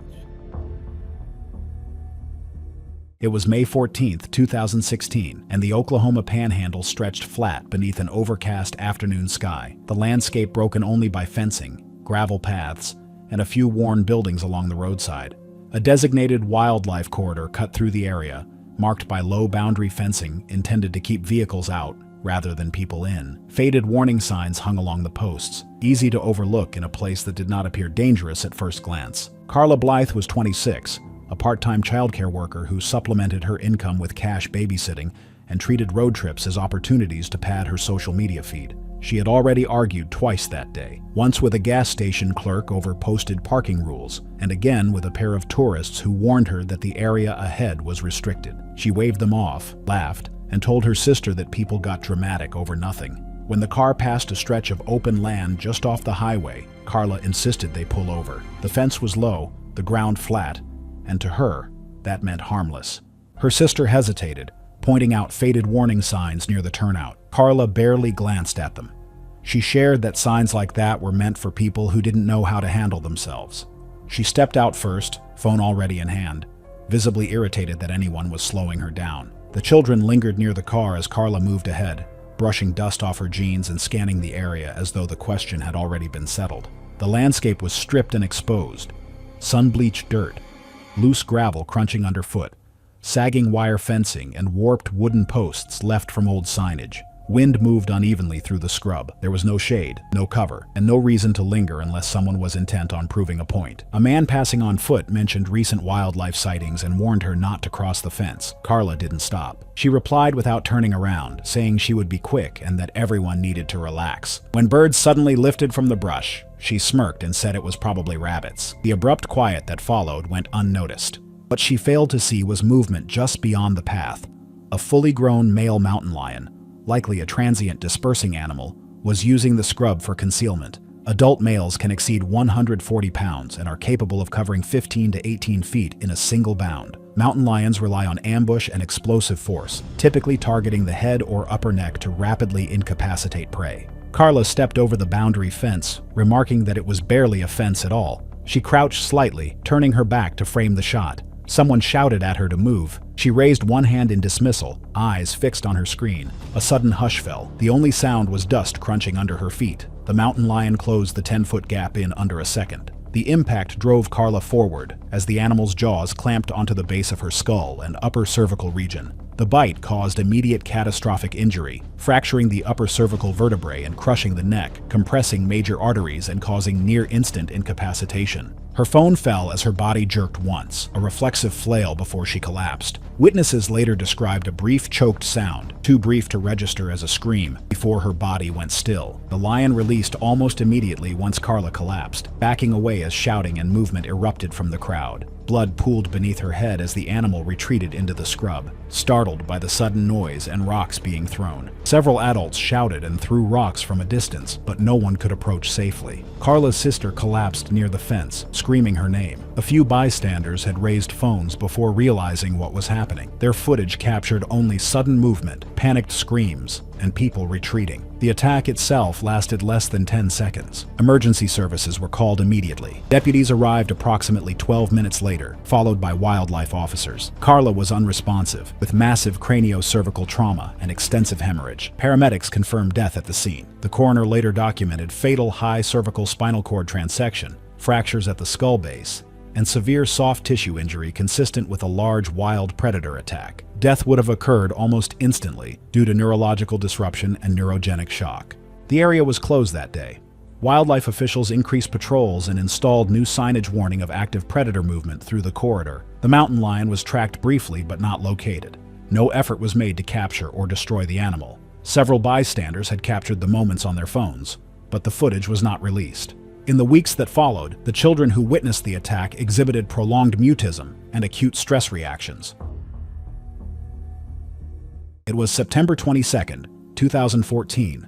It was May 14, 2016, and the Oklahoma Panhandle stretched flat beneath an overcast afternoon sky, the landscape broken only by fencing, gravel paths, and a few worn buildings along the roadside. A designated wildlife corridor cut through the area, marked by low boundary fencing intended to keep vehicles out rather than people in. Faded warning signs hung along the posts, easy to overlook in a place that did not appear dangerous at first glance. Carla Blythe was 26, a part-time childcare worker who supplemented her income with cash babysitting and treated road trips as opportunities to pad her social media feed. She had already argued twice that day, once with a gas station clerk over posted parking rules, and again with a pair of tourists who warned her that the area ahead was restricted. She waved them off, laughed, and told her sister that people got dramatic over nothing. When the car passed a stretch of open land just off the highway, Carla insisted they pull over. The fence was low, the ground flat, and to her, that meant harmless. Her sister hesitated, pointing out faded warning signs near the turnout. Carla barely glanced at them. She shared that signs like that were meant for people who didn't know how to handle themselves. She stepped out first, phone already in hand, visibly irritated that anyone was slowing her down. The children lingered near the car as Carla moved ahead, brushing dust off her jeans and scanning the area as though the question had already been settled. The landscape was stripped and exposed. Sun-bleached dirt, loose gravel crunching underfoot, sagging wire fencing, and warped wooden posts left from old signage. Wind moved unevenly through the scrub. There was no shade, no cover, and no reason to linger unless someone was intent on proving a point. A man passing on foot mentioned recent wildlife sightings and warned her not to cross the fence. Carla didn't stop. She replied without turning around, saying she would be quick and that everyone needed to relax. When birds suddenly lifted from the brush, she smirked and said it was probably rabbits. The abrupt quiet that followed went unnoticed. What she failed to see was movement just beyond the path. A fully grown male mountain lion, likely a transient dispersing animal, was using the scrub for concealment. Adult males can exceed 140 pounds and are capable of covering 15 to 18 feet in a single bound. Mountain lions rely on ambush and explosive force, typically targeting the head or upper neck to rapidly incapacitate prey. Carla stepped over the boundary fence, remarking that it was barely a fence at all. She crouched slightly, turning her back to frame the shot. Someone shouted at her to move. She raised one hand in dismissal, eyes fixed on her screen. A sudden hush fell. The only sound was dust crunching under her feet. The mountain lion closed the 10-foot gap in under a second. The impact drove Carla forward as the animal's jaws clamped onto the base of her skull and upper cervical region. The bite caused immediate catastrophic injury, fracturing the upper cervical vertebrae and crushing the neck, compressing major arteries and causing near-instant incapacitation. Her phone fell as her body jerked once, a reflexive flail before she collapsed. Witnesses later described a brief choked sound, too brief to register as a scream, before her body went still. The lion released almost immediately once Carla collapsed, backing away away as shouting and movement erupted from the crowd. Blood pooled beneath her head as the animal retreated into the scrub, startled by the sudden noise and rocks being thrown. Several adults shouted and threw rocks from a distance, but no one could approach safely. Carla's sister collapsed near the fence, screaming her name. A few bystanders had raised phones before realizing what was happening. Their footage captured only sudden movement, panicked screams, and people retreating. The attack itself lasted less than 10 seconds. Emergency services were called immediately. Deputies arrived approximately 12 minutes later, followed by wildlife officers. Carla was unresponsive, with massive craniocervical trauma and extensive hemorrhage. Paramedics confirmed death at the scene. The coroner later documented fatal high cervical spinal cord transection, fractures at the skull base, and severe soft tissue injury consistent with a large wild predator attack. Death would have occurred almost instantly due to neurological disruption and neurogenic shock. The area was closed that day. Wildlife officials increased patrols and installed new signage warning of active predator movement through the corridor. The mountain lion was tracked briefly but not located. No effort was made to capture or destroy the animal. Several bystanders had captured the moments on their phones, but the footage was not released. In the weeks that followed, the children who witnessed the attack exhibited prolonged mutism and acute stress reactions. It was September 22, 2014,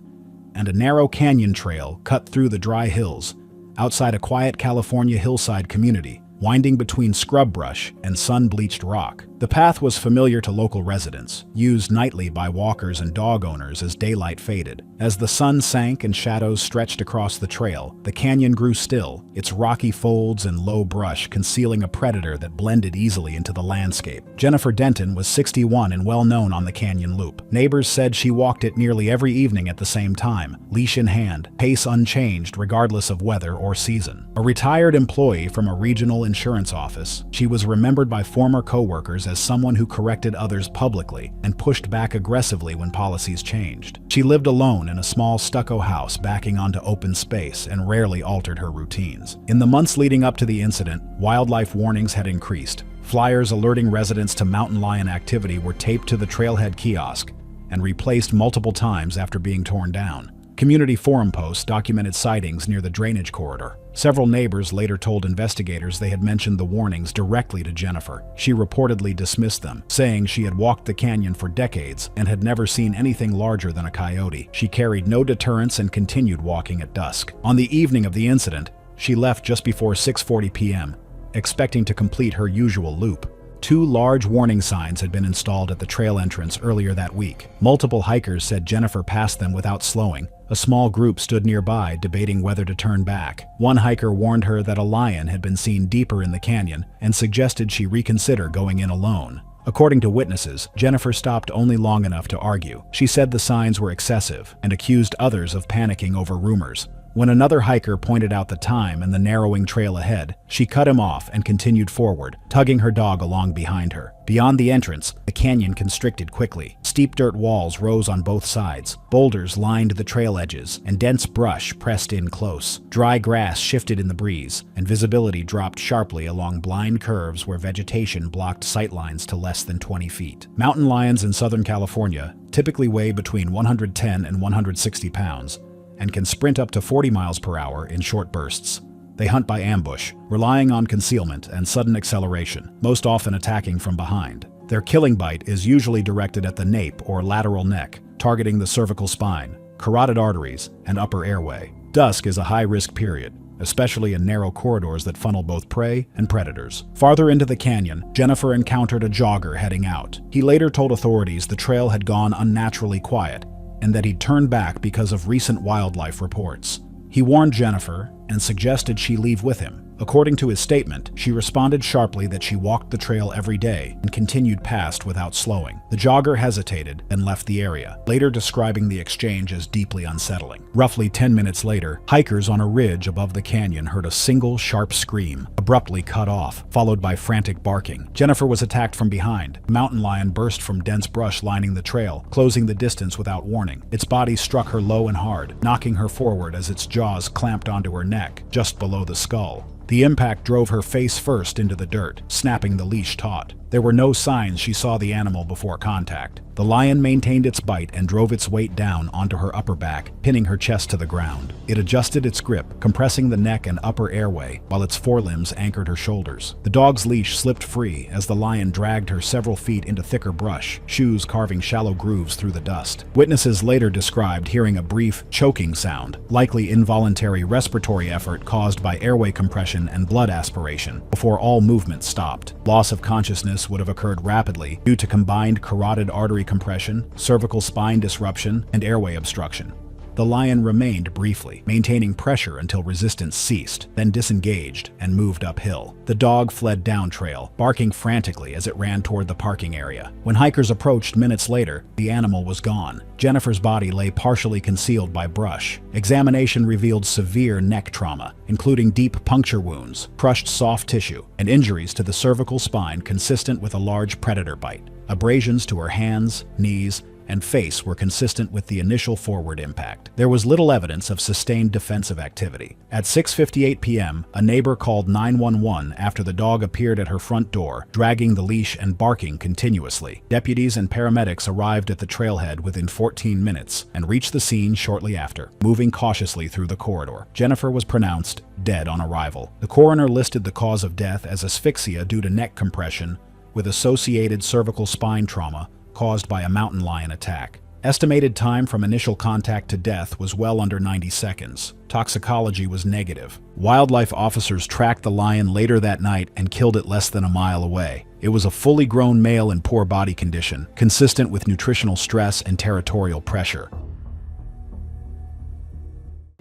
and a narrow canyon trail cut through the dry hills outside a quiet California hillside community, winding between scrub brush and sun-bleached rock. The path was familiar to local residents, used nightly by walkers and dog owners as daylight faded. As the sun sank and shadows stretched across the trail, the canyon grew still, its rocky folds and low brush concealing a predator that blended easily into the landscape. Jennifer Denton was 61 and well known on the canyon loop. Neighbors said she walked it nearly every evening at the same time, leash in hand, pace unchanged regardless of weather or season. A retired employee from a regional insurance office, she was remembered by former co-workers as someone who corrected others publicly and pushed back aggressively when policies changed. She lived alone in a small stucco house backing onto open space and rarely altered her routines. In the months leading up to the incident, wildlife warnings had increased. Flyers alerting residents to mountain lion activity were taped to the trailhead kiosk and replaced multiple times after being torn down. Community forum posts documented sightings near the drainage corridor. Several neighbors later told investigators they had mentioned the warnings directly to Jennifer. She reportedly dismissed them, saying she had walked the canyon for decades and had never seen anything larger than a coyote. She carried no deterrence and continued walking at dusk. On the evening of the incident, she left just before 6:40 p.m., expecting to complete her usual loop. 2 large warning signs had been installed at the trail entrance earlier that week. Multiple hikers said Jennifer passed them without slowing. A small group stood nearby, debating whether to turn back. One hiker warned her that a lion had been seen deeper in the canyon and suggested she reconsider going in alone. According to witnesses, Jennifer stopped only long enough to argue. She said the signs were excessive and accused others of panicking over rumors. When another hiker pointed out the time and the narrowing trail ahead, she cut him off and continued forward, tugging her dog along behind her. Beyond the entrance, the canyon constricted quickly. Steep dirt walls rose on both sides. Boulders lined the trail edges, and dense brush pressed in close. Dry grass shifted in the breeze, and visibility dropped sharply along blind curves where vegetation blocked sightlines to less than 20 feet. Mountain lions in Southern California typically weigh between 110 and 160 pounds, and can sprint up to 40 miles per hour in short bursts. They hunt by ambush, relying on concealment and sudden acceleration, most often attacking from behind. Their killing bite is usually directed at the nape or lateral neck, targeting the cervical spine, carotid arteries, and upper airway. Dusk is a high-risk period, especially in narrow corridors that funnel both prey and predators. Farther into the canyon, Jennifer encountered a jogger heading out. He later told authorities the trail had gone unnaturally quiet, and that he'd turned back because of recent wildlife reports. He warned Jennifer and suggested she leave with him. According to his statement, she responded sharply that she walked the trail every day and continued past without slowing. The jogger hesitated and left the area, later describing the exchange as deeply unsettling. Roughly 10 minutes later, hikers on a ridge above the canyon heard a single sharp scream, abruptly cut off, followed by frantic barking. Jennifer was attacked from behind. A mountain lion burst from dense brush lining the trail, closing the distance without warning. Its body struck her low and hard, knocking her forward as its jaws clamped onto her neck, just below the skull. The impact drove her face first into the dirt, snapping the leash taut. There were no signs she saw the animal before contact. The lion maintained its bite and drove its weight down onto her upper back, pinning her chest to the ground. It adjusted its grip, compressing the neck and upper airway, while its forelimbs anchored her shoulders. The dog's leash slipped free as the lion dragged her several feet into thicker brush, shoes carving shallow grooves through the dust. Witnesses later described hearing a brief, choking sound, likely involuntary respiratory effort caused by airway compression and blood aspiration, before all movement stopped. Loss of consciousness would have occurred rapidly due to combined carotid artery compression, cervical spine disruption, and airway obstruction. The lion remained briefly, maintaining pressure until resistance ceased, then disengaged and moved uphill. The dog fled down trail, barking frantically as it ran toward the parking area. When hikers approached minutes later, the animal was gone. Jennifer's body lay partially concealed by brush. Examination revealed severe neck trauma, including deep puncture wounds, crushed soft tissue, and injuries to the cervical spine consistent with a large predator bite. Abrasions to her hands, knees, and face were consistent with the initial forward impact. There was little evidence of sustained defensive activity. At 6:58 p.m., a neighbor called 911 after the dog appeared at her front door, dragging the leash and barking continuously. Deputies and paramedics arrived at the trailhead within 14 minutes and reached the scene shortly after, moving cautiously through the corridor. Jennifer was pronounced dead on arrival. The coroner listed the cause of death as asphyxia due to neck compression with associated cervical spine trauma caused by a mountain lion attack. Estimated time from initial contact to death was well under 90 seconds. Toxicology was negative. Wildlife officers tracked the lion later that night and killed it less than a mile away. It was a fully grown male in poor body condition, consistent with nutritional stress and territorial pressure.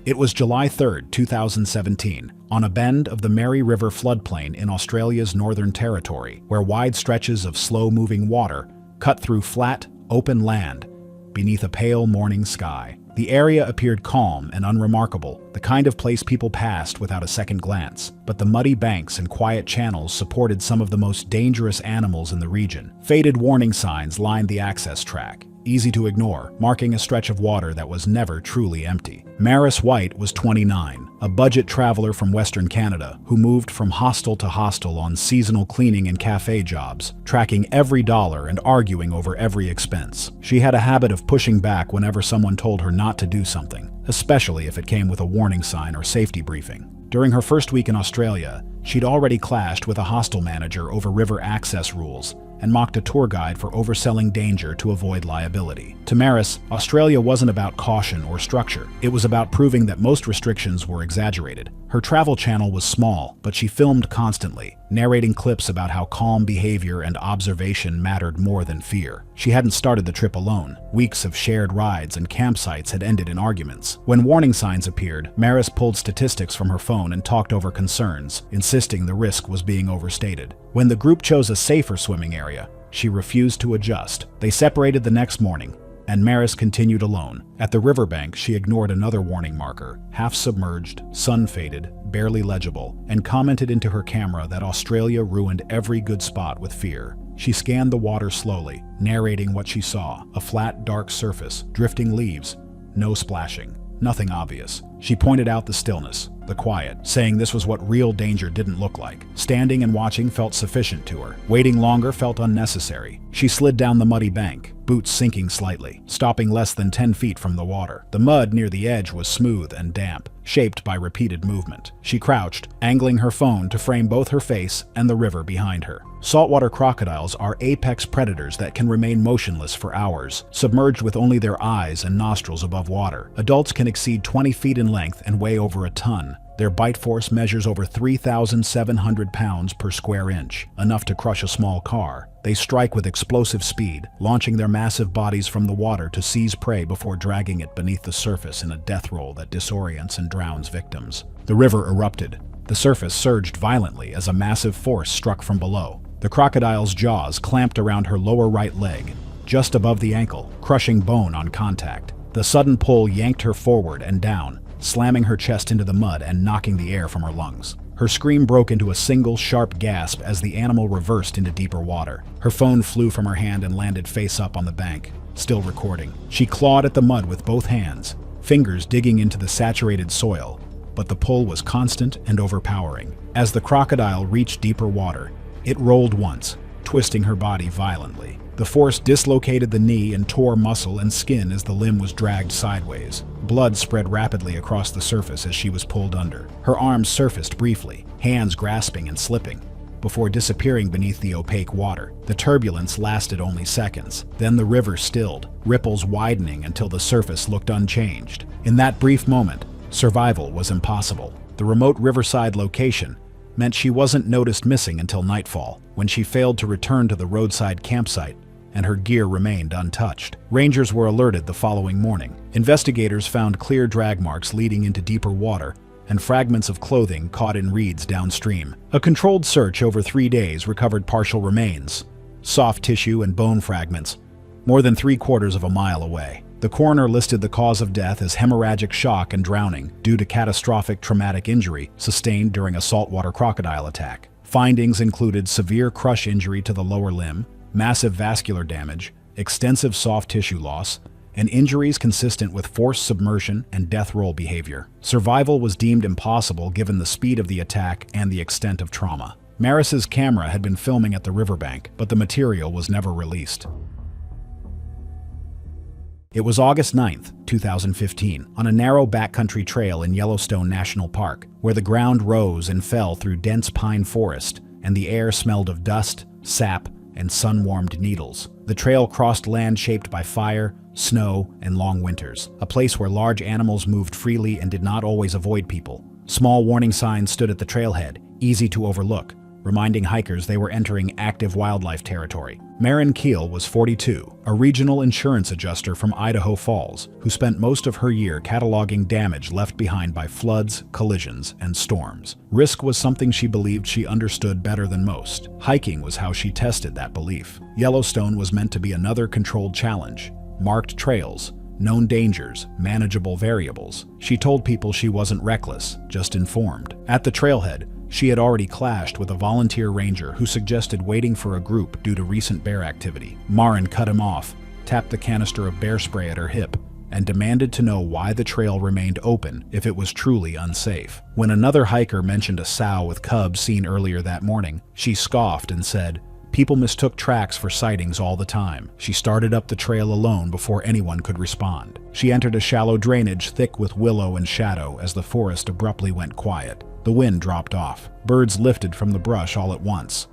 It was July 3, 2017, on a bend of the Mary River floodplain in Australia's Northern Territory, where wide stretches of slow-moving water cut through flat, open land beneath a pale morning sky. The area appeared calm and unremarkable, the kind of place people passed without a second glance. But the muddy banks and quiet channels supported some of the most dangerous animals in the region. Faded warning signs lined the access track, easy to ignore, marking a stretch of water that was never truly empty. Maris White was 29, a budget traveler from Western Canada who moved from hostel to hostel on seasonal cleaning and cafe jobs, tracking every dollar and arguing over every expense. She had a habit of pushing back whenever someone told her not to do something, especially if it came with a warning sign or safety briefing. During her first week in Australia, she'd already clashed with a hostel manager over river access rules and mocked a tour guide for overselling danger to avoid liability. To Maris, Australia wasn't about caution or structure. It was about proving that most restrictions were exaggerated. Her travel channel was small, but she filmed constantly, narrating clips about how calm behavior and observation mattered more than fear. She hadn't started the trip alone. Weeks of shared rides and campsites had ended in arguments. When warning signs appeared, Maris pulled statistics from her phone and talked over concerns, insisting the risk was being overstated. When the group chose a safer swimming area, she refused to adjust. They separated the next morning, and Maris continued alone. At the riverbank, she ignored another warning marker, half-submerged, sun-faded, barely legible, and commented into her camera that Australia ruined every good spot with fear. She scanned the water slowly, narrating what she saw: a flat, dark surface, drifting leaves, no splashing, nothing obvious. She pointed out the stillness, the quiet, saying this was what real danger didn't look like. Standing and watching felt sufficient to her. Waiting longer felt unnecessary. She slid down the muddy bank, boots sinking slightly, stopping less than 10 feet from the water. The mud near the edge was smooth and damp, shaped by repeated movement. She crouched, angling her phone to frame both her face and the river behind her. Saltwater crocodiles are apex predators that can remain motionless for hours, submerged with only their eyes and nostrils above water. Adults can exceed 20 feet in length and weigh over a ton. Their bite force measures over 3,700 pounds per square inch, enough to crush a small car. They strike with explosive speed, launching their massive bodies from the water to seize prey before dragging it beneath the surface in a death roll that disorients and drowns victims. The river erupted. The surface surged violently as a massive force struck from below. The crocodile's jaws clamped around her lower right leg, just above the ankle, crushing bone on contact. The sudden pull yanked her forward and down, slamming her chest into the mud and knocking the air from her lungs. Her scream broke into a single, sharp gasp as the animal reversed into deeper water. Her phone flew from her hand and landed face up on the bank, still recording. She clawed at the mud with both hands, fingers digging into the saturated soil, but the pull was constant and overpowering. As the crocodile reached deeper water, it rolled once, twisting her body violently. The force dislocated the knee and tore muscle and skin as the limb was dragged sideways. Blood spread rapidly across the surface as she was pulled under. Her arms surfaced briefly, hands grasping and slipping, before disappearing beneath the opaque water. The turbulence lasted only seconds. Then the river stilled, ripples widening until the surface looked unchanged. In that brief moment, survival was impossible. The remote riverside location meant she wasn't noticed missing until nightfall, when she failed to return to the roadside campsite and her gear remained untouched. Rangers were alerted the following morning. Investigators found clear drag marks leading into deeper water and fragments of clothing caught in reeds downstream. A controlled search over 3 days recovered partial remains, soft tissue and bone fragments, more than 3/4 of a mile away. The coroner listed the cause of death as hemorrhagic shock and drowning due to catastrophic traumatic injury sustained during a saltwater crocodile attack. Findings included severe crush injury to the lower limb, massive vascular damage, extensive soft tissue loss, and injuries consistent with forced submersion and death roll behavior. Survival was deemed impossible given the speed of the attack and the extent of trauma. Maris's camera had been filming at the riverbank, but the material was never released. It was August 9th, 2015, on a narrow backcountry trail in Yellowstone National Park, where the ground rose and fell through dense pine forest, and the air smelled of dust, sap, and sun-warmed needles. The trail crossed land shaped by fire, snow, and long winters, a place where large animals moved freely and did not always avoid people. Small warning signs stood at the trailhead, easy to overlook, reminding hikers they were entering active wildlife territory. Maren Keel was 42, a regional insurance adjuster from Idaho Falls, who spent most of her year cataloging damage left behind by floods, collisions, and storms. Risk was something she believed she understood better than most. Hiking was how she tested that belief. Yellowstone was meant to be another controlled challenge. Marked trails, known dangers, manageable variables. She told people she wasn't reckless, just informed. At the trailhead, she had already clashed with a volunteer ranger who suggested waiting for a group due to recent bear activity. Maren cut him off, tapped the canister of bear spray at her hip, and demanded to know why the trail remained open if it was truly unsafe. When another hiker mentioned a sow with cubs seen earlier that morning, she scoffed and said, "People mistook tracks for sightings all the time." She started up the trail alone before anyone could respond. She entered a shallow drainage thick with willow and shadow as the forest abruptly went quiet. The wind dropped off. Birds lifted from the brush all at once.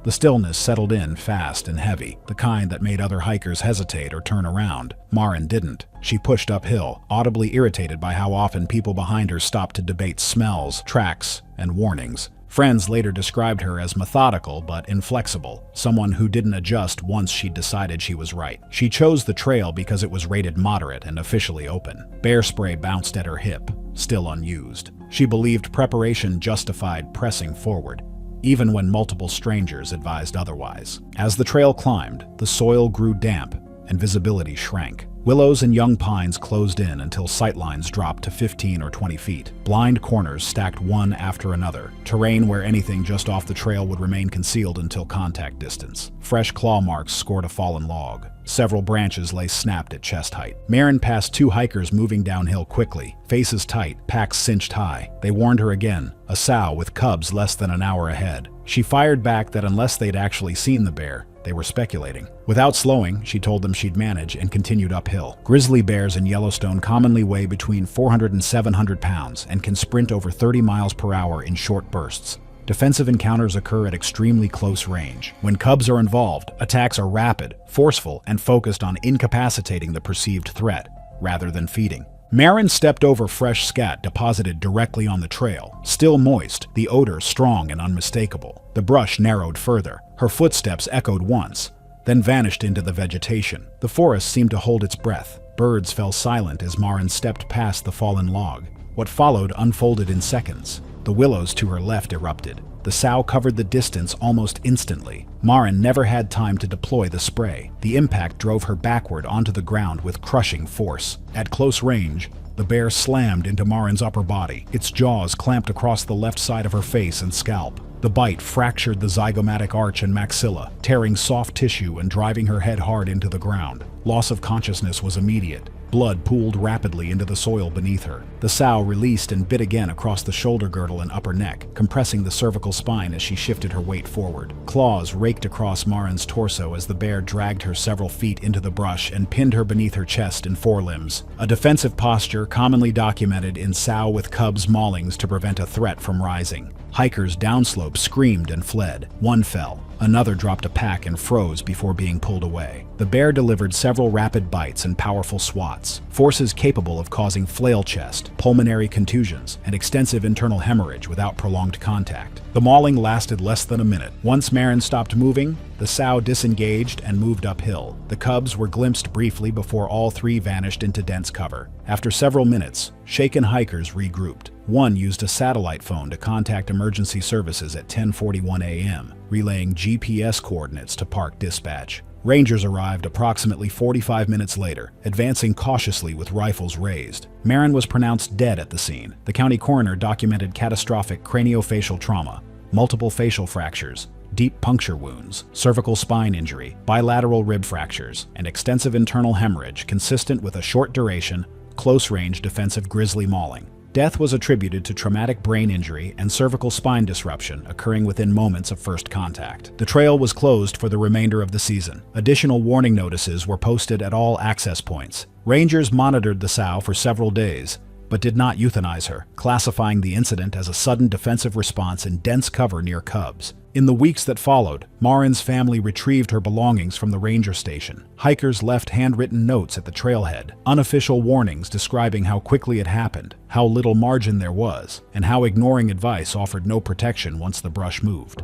The stillness settled in fast and heavy, the kind that made other hikers hesitate or turn around. Maren didn't. She pushed uphill, audibly irritated by how often people behind her stopped to debate smells, tracks, and warnings. Friends later described her as methodical but inflexible, someone who didn't adjust once she'd decided she was right. She chose the trail because it was rated moderate and officially open. Bear spray bounced at her hip, still unused. She believed preparation justified pressing forward, even when multiple strangers advised otherwise. As the trail climbed, the soil grew damp and visibility shrank. Willows and young pines closed in until sightlines dropped to 15 or 20 feet. Blind corners stacked one after another, terrain where anything just off the trail would remain concealed until contact distance. Fresh claw marks scored a fallen log. Several branches lay snapped at chest height. Maren passed 2 hikers moving downhill quickly, faces tight, packs cinched high. They warned her again, a sow with cubs less than an hour ahead. She fired back that unless they'd actually seen the bear, they were speculating. Without slowing, she told them she'd manage and continued uphill. Grizzly bears in Yellowstone commonly weigh between 400 and 700 pounds and can sprint over 30 miles per hour in short bursts. Defensive encounters occur at extremely close range. When cubs are involved, attacks are rapid, forceful, and focused on incapacitating the perceived threat, rather than feeding. Maren stepped over fresh scat deposited directly on the trail. Still moist, the odor strong and unmistakable. The brush narrowed further. Her footsteps echoed once, then vanished into the vegetation. The forest seemed to hold its breath. Birds fell silent as Maren stepped past the fallen log. What followed unfolded in seconds. The willows to her left erupted. The sow covered the distance almost instantly. Maren never had time to deploy the spray. The impact drove her backward onto the ground with crushing force. At close range, the bear slammed into Maren's upper body. Its jaws clamped across the left side of her face and scalp. The bite fractured the zygomatic arch and maxilla, tearing soft tissue and driving her head hard into the ground. Loss of consciousness was immediate, Blood pooled rapidly into the soil beneath her. The sow released and bit again across the shoulder girdle and upper neck, compressing the cervical spine as she shifted her weight forward. Claws raked across Marin's torso as the bear dragged her several feet into the brush and pinned her beneath her chest and forelimbs. A defensive posture commonly documented in sow with cubs maulings to prevent a threat from rising. Hikers downslope screamed and fled. One fell. Another dropped a pack and froze before being pulled away. The bear delivered several rapid bites and powerful swats, forces capable of causing flail chest, pulmonary contusions, and extensive internal hemorrhage without prolonged contact. The mauling lasted less than a minute. Once Marin stopped moving, the sow disengaged and moved uphill. The cubs were glimpsed briefly before all three vanished into dense cover. After several minutes, shaken hikers regrouped. One used a satellite phone to contact emergency services at 10:41 a.m., relaying GPS coordinates to park dispatch. Rangers arrived approximately 45 minutes later, advancing cautiously with rifles raised. Marin was pronounced dead at the scene. The county coroner documented catastrophic craniofacial trauma, multiple facial fractures, deep puncture wounds, cervical spine injury, bilateral rib fractures, and extensive internal hemorrhage consistent with a short-duration, close-range defensive grizzly mauling. Death was attributed to traumatic brain injury and cervical spine disruption occurring within moments of first contact. The trail was closed for the remainder of the season. Additional warning notices were posted at all access points. Rangers monitored the sow for several days, but did not euthanize her, classifying the incident as a sudden defensive response in dense cover near cubs. In the weeks that followed, Marin's family retrieved her belongings from the ranger station. Hikers left handwritten notes at the trailhead, unofficial warnings describing how quickly it happened, how little margin there was, and how ignoring advice offered no protection once the brush moved.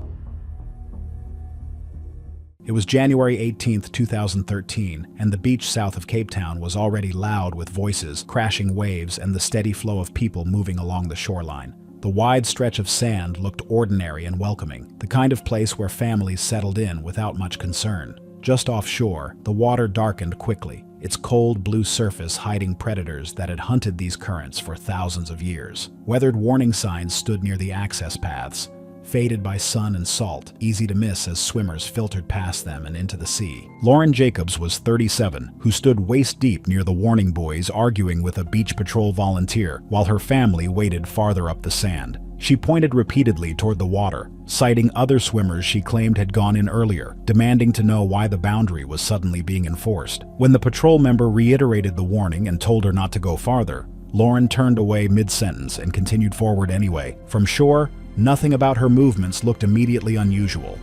It was January 18, 2013, and the beach south of Cape Town was already loud with voices, crashing waves, and the steady flow of people moving along the shoreline. The wide stretch of sand looked ordinary and welcoming, the kind of place where families settled in without much concern. Just offshore, the water darkened quickly, its cold blue surface hiding predators that had hunted these currents for thousands of years. Weathered warning signs stood near the access paths, faded by sun and salt, easy to miss as swimmers filtered past them and into the sea. Lauren Jacobs was 37, who stood waist-deep near the warning buoys arguing with a beach patrol volunteer while her family waited farther up the sand. She pointed repeatedly toward the water, citing other swimmers she claimed had gone in earlier, demanding to know why the boundary was suddenly being enforced. When the patrol member reiterated the warning and told her not to go farther, Lauren turned away mid-sentence and continued forward anyway. From shore, nothing about her movements looked immediately unusual.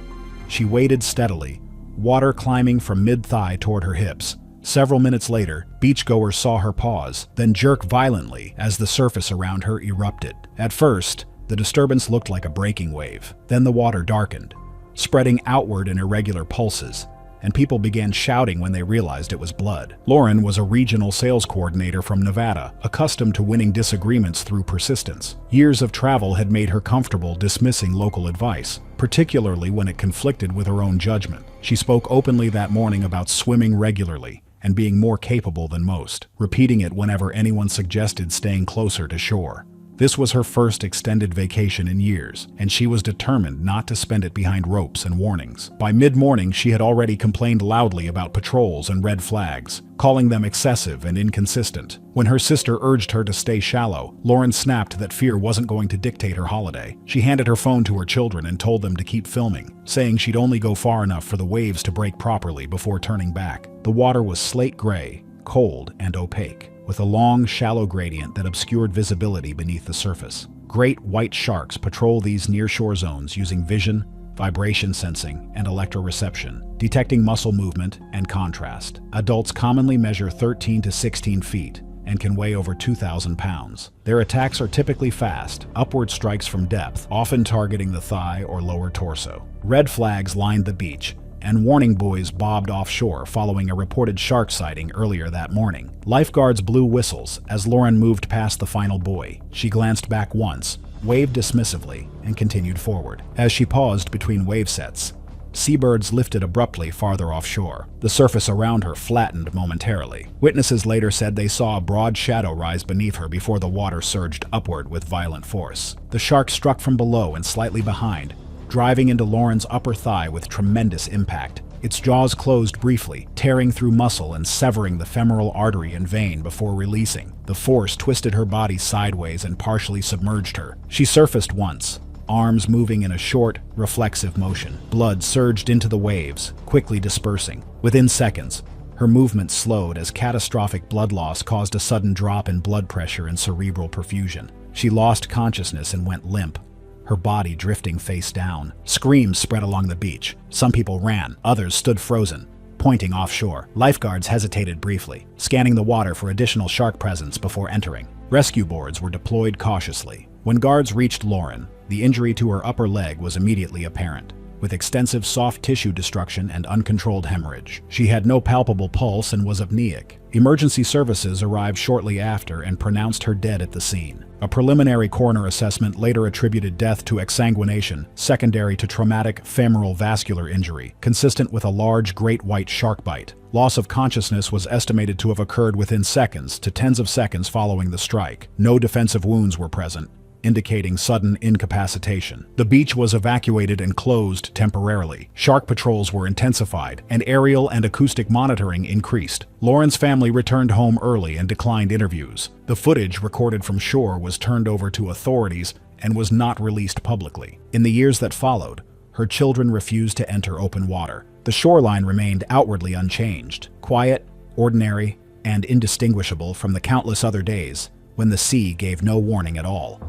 She waded steadily, water climbing from mid-thigh toward her hips. Several minutes later, beachgoers saw her pause, then jerk violently as the surface around her erupted. At first, the disturbance looked like a breaking wave. Then the water darkened, spreading outward in irregular pulses, and people began shouting when they realized it was blood. Lauren was a regional sales coordinator from Nevada, accustomed to winning disagreements through persistence. Years of travel had made her comfortable dismissing local advice, particularly when it conflicted with her own judgment. She spoke openly that morning about swimming regularly and being more capable than most, repeating it whenever anyone suggested staying closer to shore. This was her first extended vacation in years, and she was determined not to spend it behind ropes and warnings. By mid-morning, she had already complained loudly about patrols and red flags, calling them excessive and inconsistent. When her sister urged her to stay shallow, Lauren snapped that fear wasn't going to dictate her holiday. She handed her phone to her children and told them to keep filming, saying she'd only go far enough for the waves to break properly before turning back. The water was slate gray, cold, and opaque, with a long, shallow gradient that obscured visibility beneath the surface. Great white sharks patrol these nearshore zones using vision, vibration sensing, and electroreception, detecting muscle movement and contrast. Adults commonly measure 13 to 16 feet and can weigh over 2,000 pounds. Their attacks are typically fast, upward strikes from depth, often targeting the thigh or lower torso. Red flags lined the beach, and warning buoys bobbed offshore following a reported shark sighting earlier that morning. Lifeguards blew whistles as Lauren moved past the final buoy. She glanced back once, waved dismissively, and continued forward. As she paused between wave sets, seabirds lifted abruptly farther offshore. The surface around her flattened momentarily. Witnesses later said they saw a broad shadow rise beneath her before the water surged upward with violent force. The shark struck from below and slightly behind, driving into Lauren's upper thigh with tremendous impact. Its jaws closed briefly, tearing through muscle and severing the femoral artery and vein before releasing. The force twisted her body sideways and partially submerged her. She surfaced once, arms moving in a short, reflexive motion. Blood surged into the waves, quickly dispersing. Within seconds, her movement slowed as catastrophic blood loss caused a sudden drop in blood pressure and cerebral perfusion. She lost consciousness and went limp, her body drifting face down. Screams spread along the beach. Some people ran, others stood frozen, pointing offshore. Lifeguards hesitated briefly, scanning the water for additional shark presence before entering. Rescue boards were deployed cautiously. When guards reached Lauren, the injury to her upper leg was immediately apparent, with extensive soft tissue destruction and uncontrolled hemorrhage. She had no palpable pulse and was apneic. Emergency services arrived shortly after and pronounced her dead at the scene. A preliminary coroner assessment later attributed death to exsanguination, secondary to traumatic femoral vascular injury, consistent with a large great white shark bite. Loss of consciousness was estimated to have occurred within seconds to tens of seconds following the strike. No defensive wounds were present, indicating sudden incapacitation. The beach was evacuated and closed temporarily. Shark patrols were intensified, and aerial and acoustic monitoring increased. Lauren's family returned home early and declined interviews. The footage recorded from shore was turned over to authorities and was not released publicly. In the years that followed, her children refused to enter open water. The shoreline remained outwardly unchanged, quiet, ordinary, and indistinguishable from the countless other days when the sea gave no warning at all.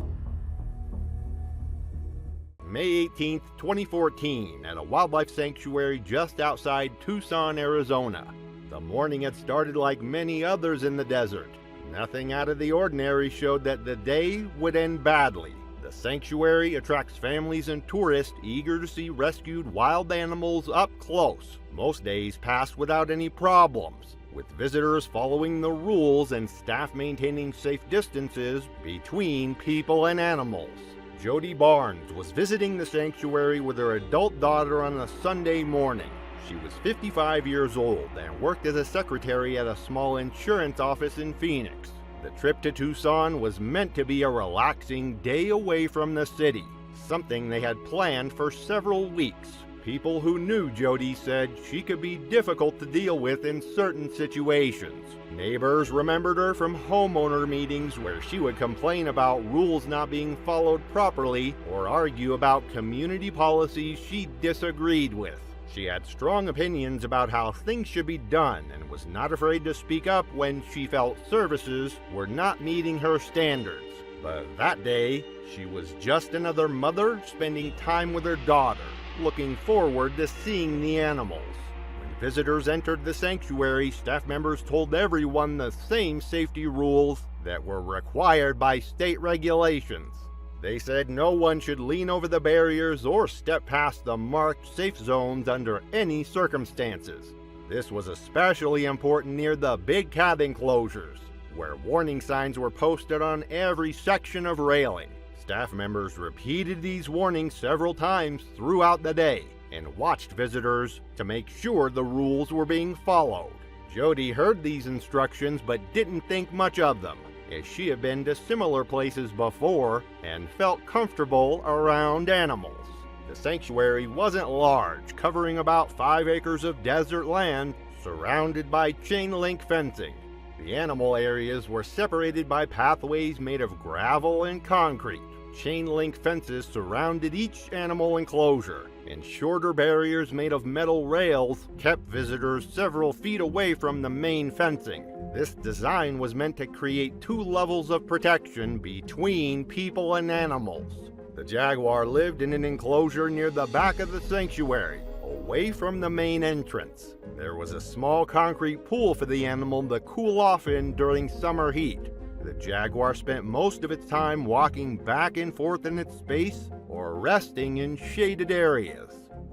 May 18, 2014, at a wildlife sanctuary just outside Tucson, Arizona. The morning had started like many others in the desert. Nothing out of the ordinary showed that the day would end badly. The sanctuary attracts families and tourists eager to see rescued wild animals up close. Most days passed without any problems, with visitors following the rules and staff maintaining safe distances between people and animals. Jody Barnes was visiting the sanctuary with her adult daughter on a Sunday morning. She was 55 years old and worked as a secretary at a small insurance office in Phoenix. The trip to Tucson was meant to be a relaxing day away from the city, something they had planned for several weeks. People who knew Jody said she could be difficult to deal with in certain situations. Neighbors remembered her from homeowner meetings where she would complain about rules not being followed properly or argue about community policies she disagreed with. She had strong opinions about how things should be done and was not afraid to speak up when she felt services were not meeting her standards. But that day, she was just another mother spending time with her daughter, looking forward to seeing the animals. When visitors entered the sanctuary, staff members told everyone the same safety rules that were required by state regulations. They said no one should lean over the barriers or step past the marked safe zones under any circumstances. This was especially important near the big cat enclosures, where warning signs were posted on every section of railing. Staff members repeated these warnings several times throughout the day and watched visitors to make sure the rules were being followed. Jody heard these instructions but didn't think much of them, as she had been to similar places before and felt comfortable around animals. The sanctuary wasn't large, covering about 5 acres of desert land surrounded by chain-link fencing. The animal areas were separated by pathways made of gravel and concrete. Chain-link fences surrounded each animal enclosure, and shorter barriers made of metal rails kept visitors several feet away from the main fencing. This design was meant to create 2 levels of protection between people and animals. The jaguar lived in an enclosure near the back of the sanctuary, away from the main entrance. There was a small concrete pool for the animal to cool off in during summer heat. The jaguar spent most of its time walking back and forth in its space or resting in shaded areas.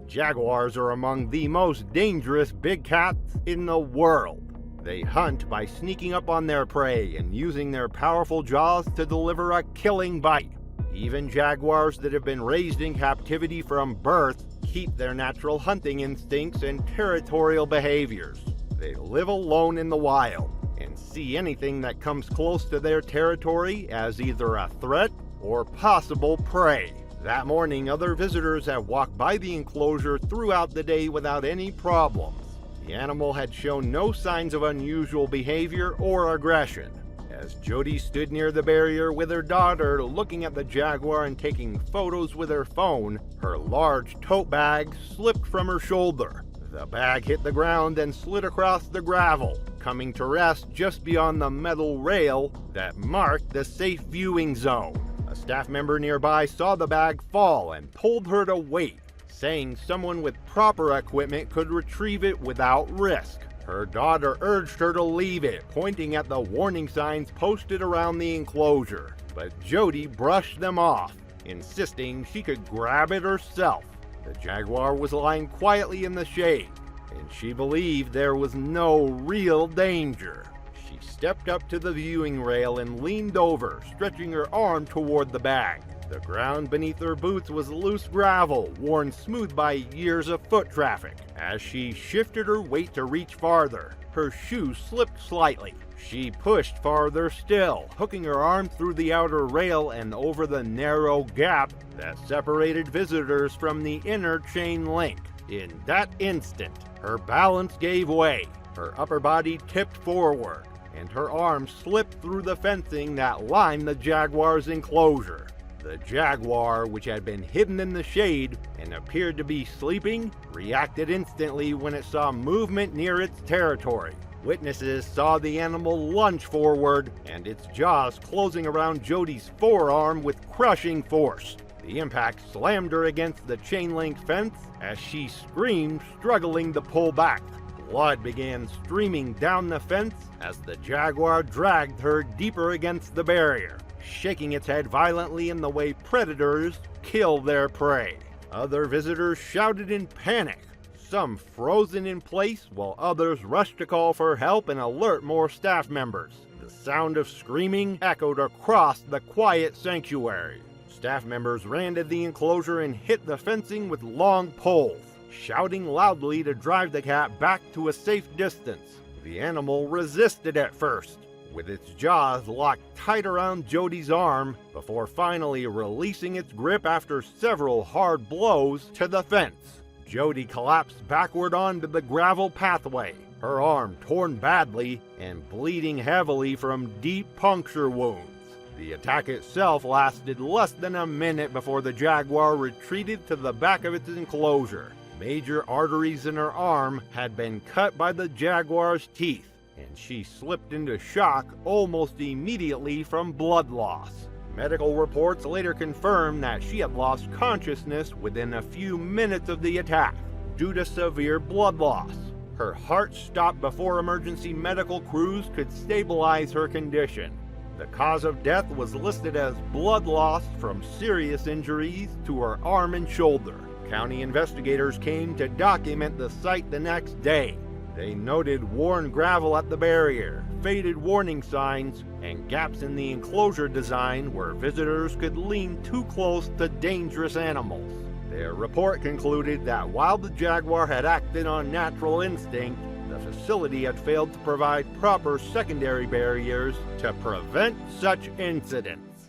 Jaguars are among the most dangerous big cats in the world. They hunt by sneaking up on their prey and using their powerful jaws to deliver a killing bite. Even jaguars that have been raised in captivity from birth keep their natural hunting instincts and territorial behaviors. They live alone in the wild and see anything that comes close to their territory as either a threat or possible prey. That morning, other visitors had walked by the enclosure throughout the day without any problems. The animal had shown no signs of unusual behavior or aggression. As Jody stood near the barrier with her daughter, looking at the jaguar and taking photos with her phone, her large tote bag slipped from her shoulder. The bag hit the ground and slid across the gravel, coming to rest just beyond the metal rail that marked the safe viewing zone. A staff member nearby saw the bag fall and told her to wait, saying someone with proper equipment could retrieve it without risk. Her daughter urged her to leave it, pointing at the warning signs posted around the enclosure, but Jody brushed them off, insisting she could grab it herself. The jaguar was lying quietly in the shade, and she believed there was no real danger. She stepped up to the viewing rail and leaned over, stretching her arm toward the bag. The ground beneath her boots was loose gravel, worn smooth by years of foot traffic. As she shifted her weight to reach farther, her shoe slipped slightly. She pushed farther still, hooking her arm through the outer rail and over the narrow gap that separated visitors from the inner chain link. In that instant, her balance gave way. Her upper body tipped forward, and her arm slipped through the fencing that lined the jaguar's enclosure. The jaguar, which had been hidden in the shade and appeared to be sleeping, reacted instantly when it saw movement near its territory. Witnesses saw the animal lunge forward and its jaws closing around Jody's forearm with crushing force. The impact slammed her against the chain-link fence as she screamed, struggling to pull back. Blood began streaming down the fence as the jaguar dragged her deeper against the barrier, shaking its head violently in the way predators kill their prey. Other visitors shouted in panic, some frozen in place while others rushed to call for help and alert more staff members. The sound of screaming echoed across the quiet sanctuary. Staff members ran to the enclosure and hit the fencing with long poles, shouting loudly to drive the cat back to a safe distance. The animal resisted at first, with its jaws locked tight around Jody's arm before finally releasing its grip after several hard blows to the fence. Jody collapsed backward onto the gravel pathway, her arm torn badly and bleeding heavily from deep puncture wounds. The attack itself lasted less than a minute before the jaguar retreated to the back of its enclosure. Major arteries in her arm had been cut by the jaguar's teeth, and she slipped into shock almost immediately from blood loss. Medical reports later confirmed that she had lost consciousness within a few minutes of the attack due to severe blood loss. Her heart stopped before emergency medical crews could stabilize her condition. The cause of death was listed as blood loss from serious injuries to her arm and shoulder. County investigators came to document the site the next day. They noted worn gravel at the barrier, faded warning signs, and gaps in the enclosure design where visitors could lean too close to dangerous animals. Their report concluded that while the jaguar had acted on natural instinct, the facility had failed to provide proper secondary barriers to prevent such incidents.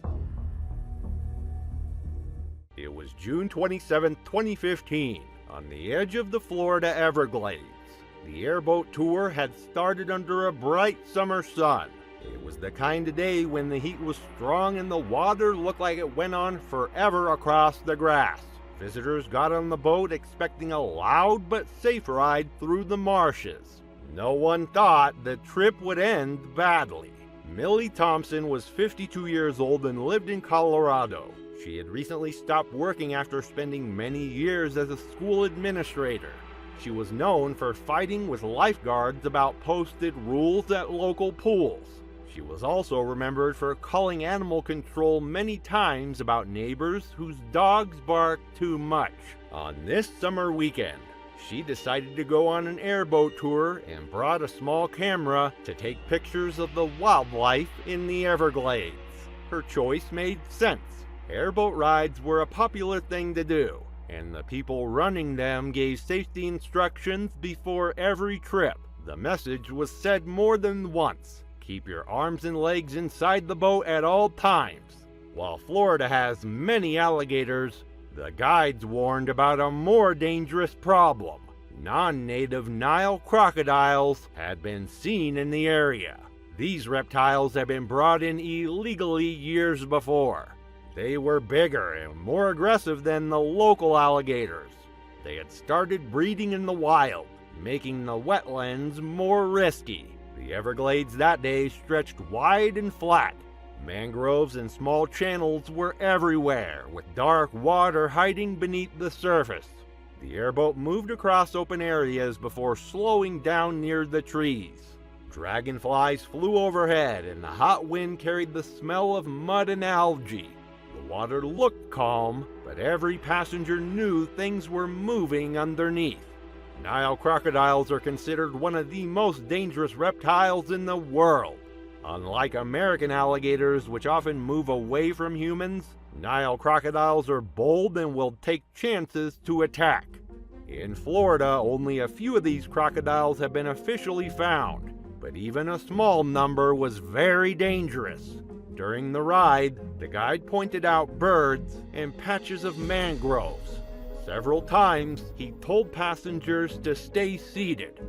It was June 27, 2015, on the edge of the Florida Everglades. The airboat tour had started under a bright summer sun. It was the kind of day when the heat was strong and the water looked like it went on forever across the grass. Visitors got on the boat expecting a loud but safe ride through the marshes. No one thought the trip would end badly. Millie Thompson was 52 years old and lived in Colorado. She had recently stopped working after spending many years as a school administrator. She was known for fighting with lifeguards about posted rules at local pools. She was also remembered for calling animal control many times about neighbors whose dogs barked too much. On this summer weekend, she decided to go on an airboat tour and brought a small camera to take pictures of the wildlife in the Everglades. Her choice made sense. Airboat rides were a popular thing to do, and the people running them gave safety instructions before every trip. The message was said more than once: keep your arms and legs inside the boat at all times. While Florida has many alligators, the guides warned about a more dangerous problem. Non-native Nile crocodiles had been seen in the area. These reptiles had been brought in illegally years before. They were bigger and more aggressive than the local alligators. They had started breeding in the wild, making the wetlands more risky. The Everglades that day stretched wide and flat. Mangroves and small channels were everywhere, with dark water hiding beneath the surface. The airboat moved across open areas before slowing down near the trees. Dragonflies flew overhead, and the hot wind carried the smell of mud and algae. The water looked calm, but every passenger knew things were moving underneath. Nile crocodiles are considered one of the most dangerous reptiles in the world. Unlike American alligators, which often move away from humans, Nile crocodiles are bold and will take chances to attack. In Florida, only a few of these crocodiles have been officially found, but even a small number was very dangerous. During the ride, the guide pointed out birds and patches of mangroves. Several times, he told passengers to stay seated.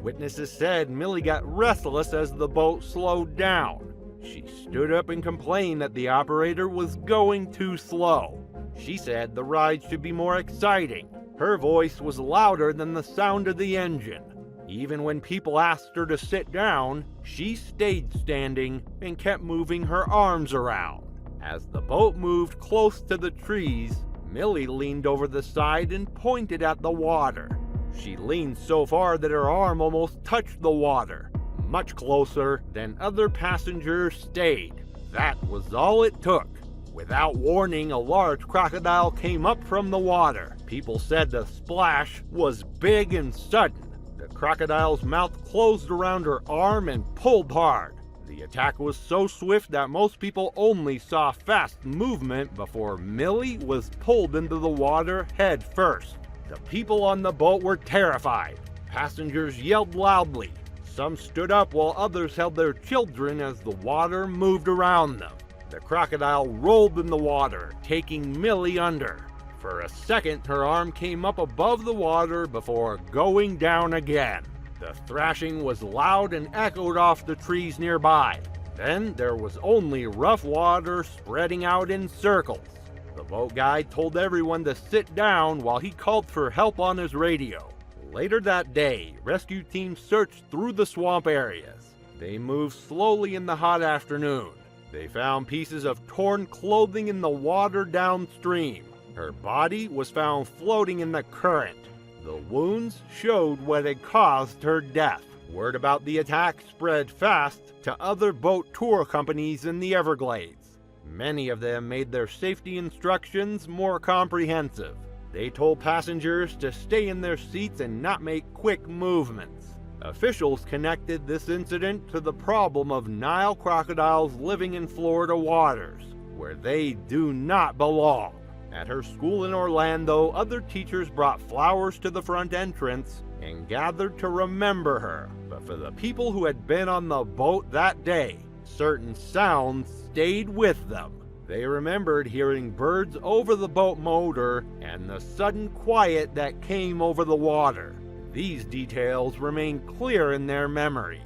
Witnesses said Millie got restless as the boat slowed down. She stood up and complained that the operator was going too slow. She said the ride should be more exciting. Her voice was louder than the sound of the engine. Even when people asked her to sit down, she stayed standing and kept moving her arms around. As the boat moved close to the trees, Millie leaned over the side and pointed at the water. She leaned so far that her arm almost touched the water, much closer than other passengers stayed. That was all it took. Without warning, a large crocodile came up from the water. People said the splash was big and sudden. The crocodile's mouth closed around her arm and pulled hard. The attack was so swift that most people only saw fast movement before Millie was pulled into the water head first. The people on the boat were terrified. Passengers yelled loudly. Some stood up while others held their children as the water moved around them. The crocodile rolled in the water, taking Millie under. For a second, her arm came up above the water before going down again. The thrashing was loud and echoed off the trees nearby. Then there was only rough water spreading out in circles. The boat guide told everyone to sit down while he called for help on his radio. Later that day, rescue teams searched through the swamp areas. They moved slowly in the hot afternoon. They found pieces of torn clothing in the water downstream. Her body was found floating in the current. The wounds showed what had caused her death. Word about the attack spread fast to other boat tour companies in the Everglades. Many of them made their safety instructions more comprehensive. They told passengers to stay in their seats and not make quick movements. Officials connected this incident to the problem of Nile crocodiles living in Florida waters, where they do not belong. At her school in Orlando, other teachers brought flowers to the front entrance and gathered to remember her. But for the people who had been on the boat that day, certain sounds stayed with them. They remembered hearing birds over the boat motor and the sudden quiet that came over the water. These details remain clear in their memory.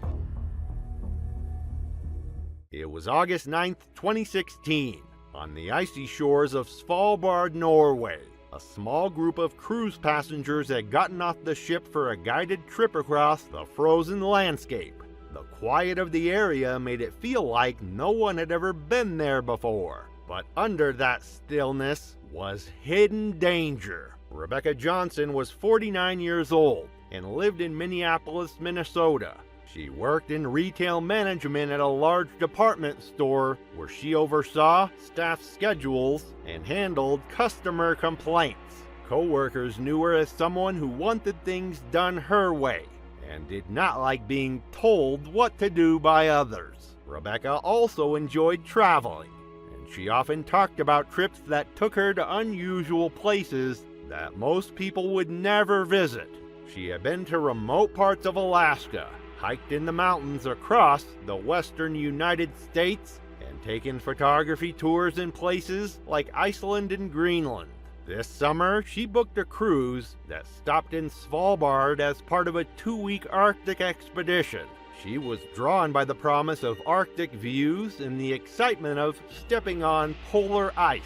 It was August 9th, 2016. On the icy shores of Svalbard, Norway, a small group of cruise passengers had gotten off the ship for a guided trip across the frozen landscape. The quiet of the area made it feel like no one had ever been there before. But under that stillness was hidden danger. Rebecca Johnson was 49 years old and lived in Minneapolis, Minnesota. She worked in retail management at a large department store where she oversaw staff schedules and handled customer complaints. Co-workers knew her as someone who wanted things done her way and did not like being told what to do by others. Rebecca also enjoyed traveling, and she often talked about trips that took her to unusual places that most people would never visit. She had been to remote parts of Alaska, hiked in the mountains across the western United States, and and taken photography tours in places like Iceland and Greenland. This summer, she booked a cruise that stopped in Svalbard as part of a 2-week Arctic expedition. She was drawn by the promise of Arctic views and the excitement of stepping on polar ice.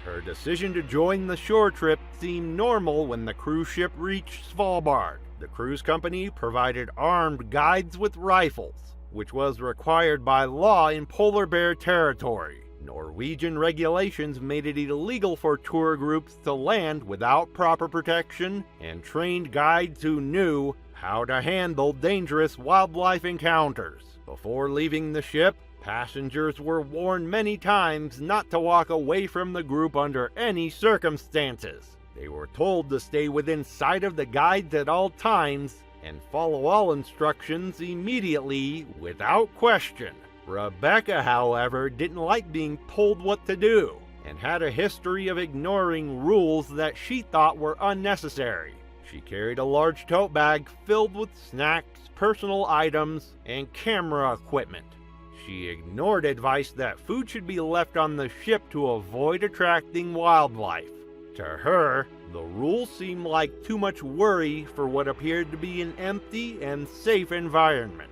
Her decision to join the shore trip seemed normal when the cruise ship reached Svalbard. The cruise company provided armed guides with rifles, which was required by law in polar bear territory. Norwegian regulations made it illegal for tour groups to land without proper protection, and trained guides who knew how to handle dangerous wildlife encounters. Before leaving the ship, passengers were warned many times not to walk away from the group under any circumstances. They were told to stay within sight of the guides at all times and follow all instructions immediately without question. Rebecca, however, didn't like being told what to do and had a history of ignoring rules that she thought were unnecessary. She carried a large tote bag filled with snacks, personal items, and camera equipment. She ignored advice that food should be left on the ship to avoid attracting wildlife. To her, the rules seemed like too much worry for what appeared to be an empty and safe environment.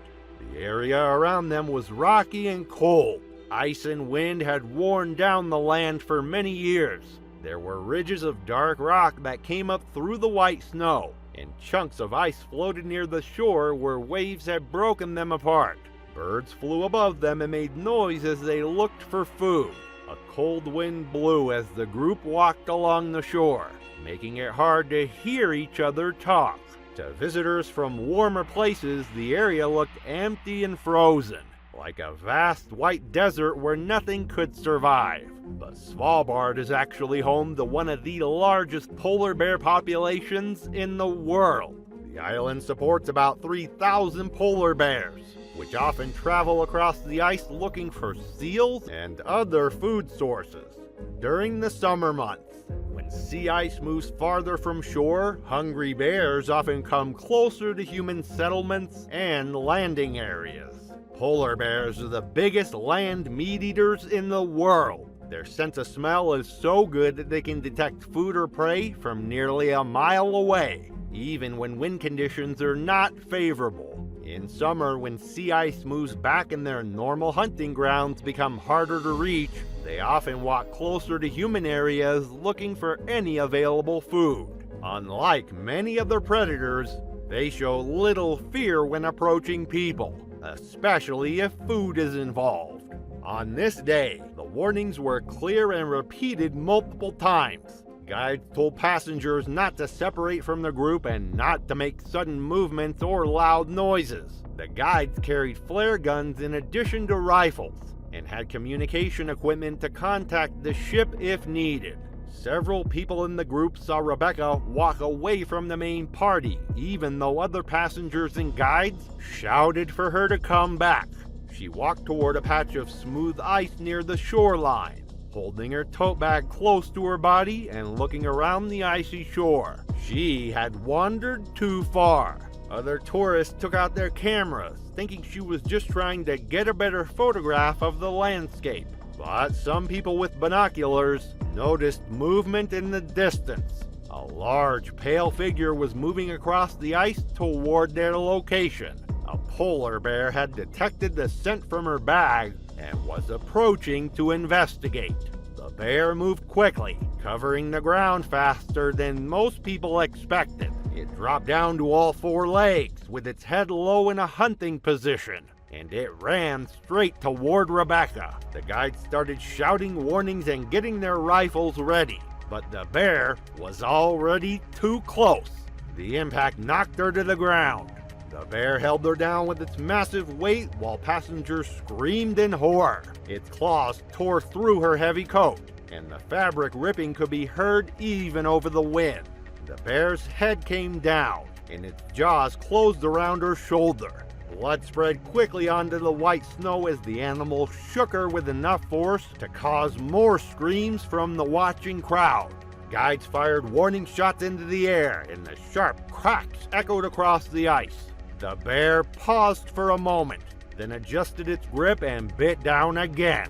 The area around them was rocky and cold. Ice and wind had worn down the land for many years. There were ridges of dark rock that came up through the white snow, and chunks of ice floated near the shore where waves had broken them apart. Birds flew above them and made noise as they looked for food. A cold wind blew as the group walked along the shore, making it hard to hear each other talk. To visitors from warmer places, the area looked empty and frozen, like a vast white desert where nothing could survive. But Svalbard is actually home to one of the largest polar bear populations in the world. The island supports about 3,000 polar bears, which often travel across the ice looking for seals and other food sources. During the summer months, when sea ice moves farther from shore, hungry bears often come closer to human settlements and landing areas. Polar bears are the biggest land meat-eaters in the world. Their sense of smell is so good that they can detect food or prey from nearly a mile away, even when wind conditions are not favorable. In summer, when sea ice moves back and their normal hunting grounds become harder to reach, they often walk closer to human areas looking for any available food. Unlike many other predators, they show little fear when approaching people, especially if food is involved. On this day, the warnings were clear and repeated multiple times. Guides told passengers not to separate from the group and not to make sudden movements or loud noises. The guides carried flare guns in addition to rifles and had communication equipment to contact the ship if needed. Several people in the group saw Rebecca walk away from the main party, even though other passengers and guides shouted for her to come back. She walked toward a patch of smooth ice near the shoreline, holding her tote bag close to her body and looking around the icy shore. She had wandered too far. Other tourists took out their cameras, thinking she was just trying to get a better photograph of the landscape. But some people with binoculars noticed movement in the distance. A large, pale figure was moving across the ice toward their location. A polar bear had detected the scent from her bag and was approaching to investigate. The bear moved quickly, covering the ground faster than most people expected. It dropped down to all 4 legs, with its head low in a hunting position, and it ran straight toward Rebecca. The guides started shouting warnings and getting their rifles ready, but the bear was already too close. The impact knocked her to the ground. The bear held her down with its massive weight while passengers screamed in horror. Its claws tore through her heavy coat, and the fabric ripping could be heard even over the wind. The bear's head came down, and its jaws closed around her shoulder. Blood spread quickly onto the white snow as the animal shook her with enough force to cause more screams from the watching crowd. Guides fired warning shots into the air, and the sharp cracks echoed across the ice. The bear paused for a moment, then adjusted its grip and bit down again,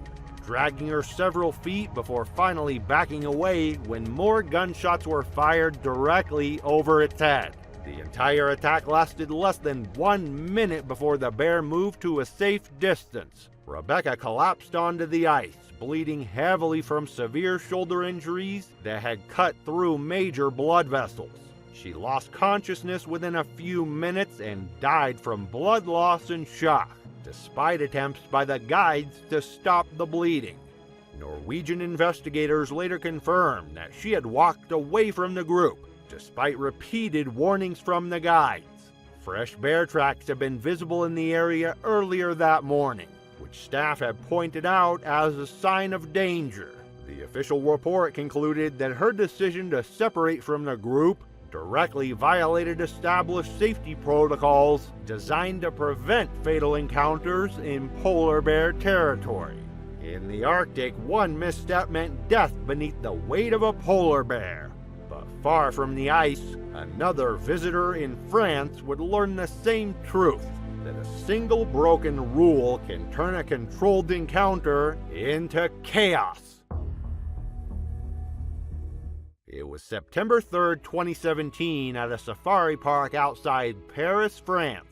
dragging her several feet before finally backing away when more gunshots were fired directly over its head. The entire attack lasted less than 1 minute before the bear moved to a safe distance. Rebecca collapsed onto the ice, bleeding heavily from severe shoulder injuries that had cut through major blood vessels. She lost consciousness within a few minutes and died from blood loss and shock, despite attempts by the guides to stop the bleeding. Norwegian investigators later confirmed that she had walked away from the group, despite repeated warnings from the guides. Fresh bear tracks had been visible in the area earlier that morning, which staff had pointed out as a sign of danger. The official report concluded that her decision to separate from the group directly violated established safety protocols designed to prevent fatal encounters in polar bear territory. In the Arctic, one misstep meant death beneath the weight of a polar bear. But far from the ice, another visitor in France would learn the same truth, that a single broken rule can turn a controlled encounter into chaos. It was September 3rd, 2017 at a safari park outside Paris, France.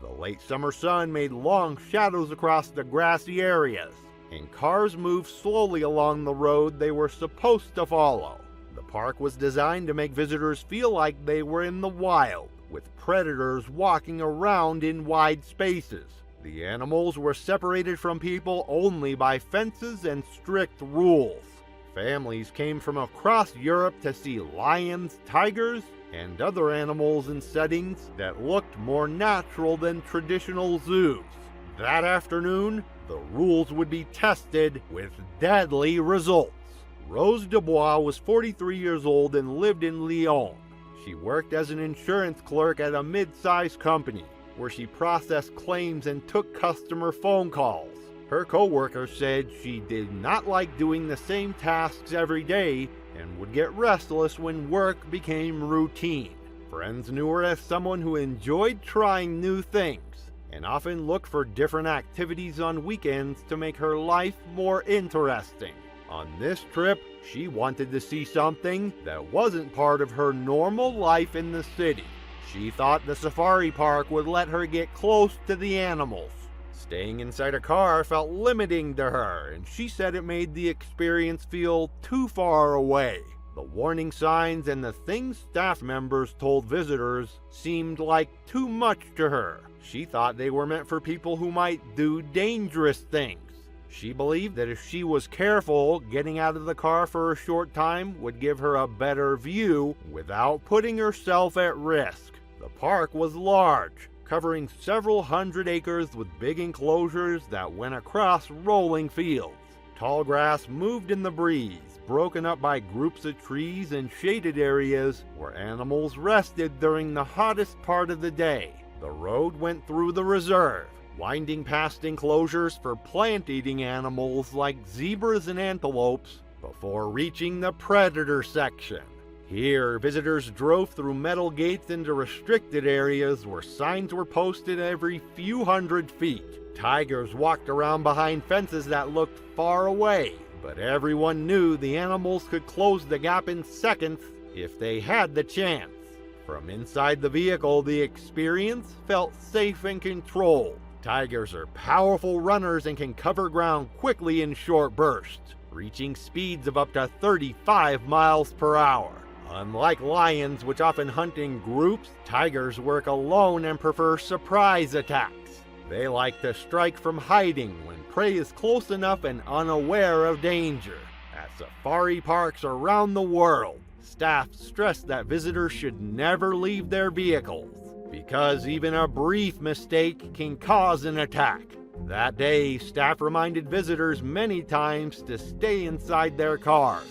The late summer sun made long shadows across the grassy areas, and cars moved slowly along the road they were supposed to follow. The park was designed to make visitors feel like they were in the wild, with predators walking around in wide spaces. The animals were separated from people only by fences and strict rules. Families came from across Europe to see lions, tigers, and other animals in settings that looked more natural than traditional zoos. That afternoon, the rules would be tested with deadly results. Rose Dubois was 43 years old and lived in Lyon. She worked as an insurance clerk at a mid-sized company, where she processed claims and took customer phone calls. Her co-workers said she did not like doing the same tasks every day and would get restless when work became routine. Friends knew her as someone who enjoyed trying new things and often looked for different activities on weekends to make her life more interesting. On this trip, she wanted to see something that wasn't part of her normal life in the city. She thought the safari park would let her get close to the animals. Staying inside a car felt limiting to her, and she said it made the experience feel too far away. The warning signs and the things staff members told visitors seemed like too much to her. She thought they were meant for people who might do dangerous things. She believed that if she was careful, getting out of the car for a short time would give her a better view without putting herself at risk. The park was large, covering several hundred acres with big enclosures that went across rolling fields. Tall grass moved in the breeze, broken up by groups of trees and shaded areas where animals rested during the hottest part of the day. The road went through the reserve, winding past enclosures for plant-eating animals like zebras and antelopes before reaching the predator section. Here, visitors drove through metal gates into restricted areas where signs were posted every few hundred feet. Tigers walked around behind fences that looked far away, but everyone knew the animals could close the gap in seconds if they had the chance. From inside the vehicle, the experience felt safe and controlled. Tigers are powerful runners and can cover ground quickly in short bursts, reaching speeds of up to 35 miles per hour. Unlike lions, which often hunt in groups, tigers work alone and prefer surprise attacks. They like to strike from hiding when prey is close enough and unaware of danger. At safari parks around the world, staff stress that visitors should never leave their vehicles, because even a brief mistake can cause an attack. That day, staff reminded visitors many times to stay inside their cars.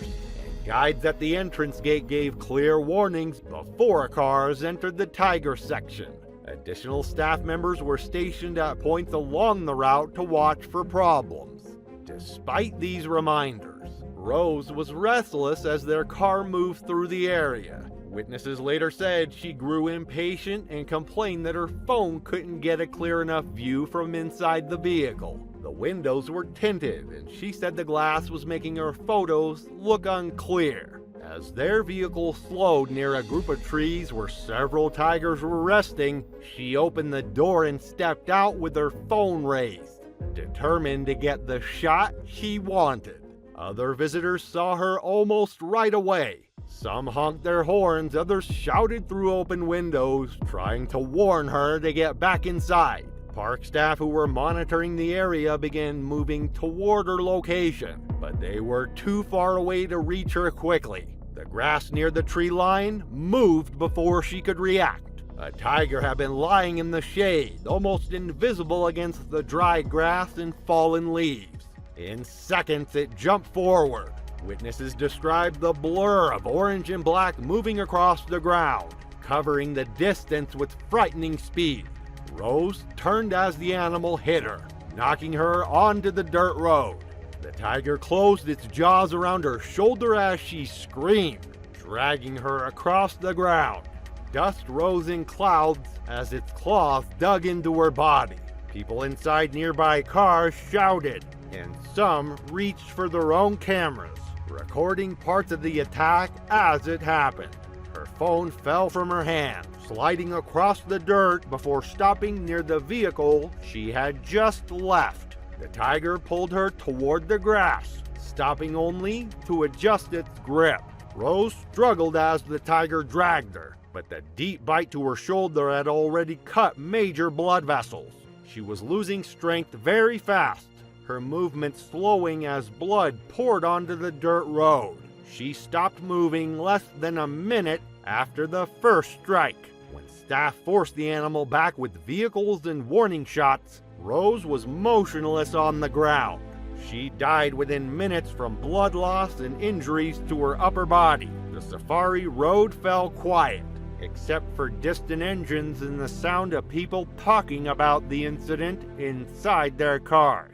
Guides at the entrance gate gave clear warnings before cars entered the tiger section. Additional staff members were stationed at points along the route to watch for problems. Despite these reminders, Rose was restless as their car moved through the area. Witnesses later said she grew impatient and complained that her phone couldn't get a clear enough view from inside the vehicle. The windows were tinted, and she said the glass was making her photos look unclear. As their vehicle slowed near a group of trees where several tigers were resting, she opened the door and stepped out with her phone raised, determined to get the shot she wanted. Other visitors saw her almost right away. Some honked their horns, others shouted through open windows, trying to warn her to get back inside. Park staff who were monitoring the area began moving toward her location, but they were too far away to reach her quickly. The grass near the tree line moved before she could react. A tiger had been lying in the shade, almost invisible against the dry grass and fallen leaves. In seconds, it jumped forward. Witnesses described the blur of orange and black moving across the ground, covering the distance with frightening speed. Rose turned as the animal hit her, knocking her onto the dirt road. The tiger closed its jaws around her shoulder as she screamed, dragging her across the ground. Dust rose in clouds as its claws dug into her body. People inside nearby cars shouted, and some reached for their own cameras, recording parts of the attack as it happened. Her phone fell from her hand, sliding across the dirt before stopping near the vehicle she had just left. The tiger pulled her toward the grass, stopping only to adjust its grip. Rose struggled as the tiger dragged her, but the deep bite to her shoulder had already cut major blood vessels. She was losing strength very fast, her movements slowing as blood poured onto the dirt road. She stopped moving less than a minute after the first strike. When staff forced the animal back with vehicles and warning shots, Rose was motionless on the ground. She died within minutes from blood loss and injuries to her upper body. The safari road fell quiet, except for distant engines and the sound of people talking about the incident inside their cars.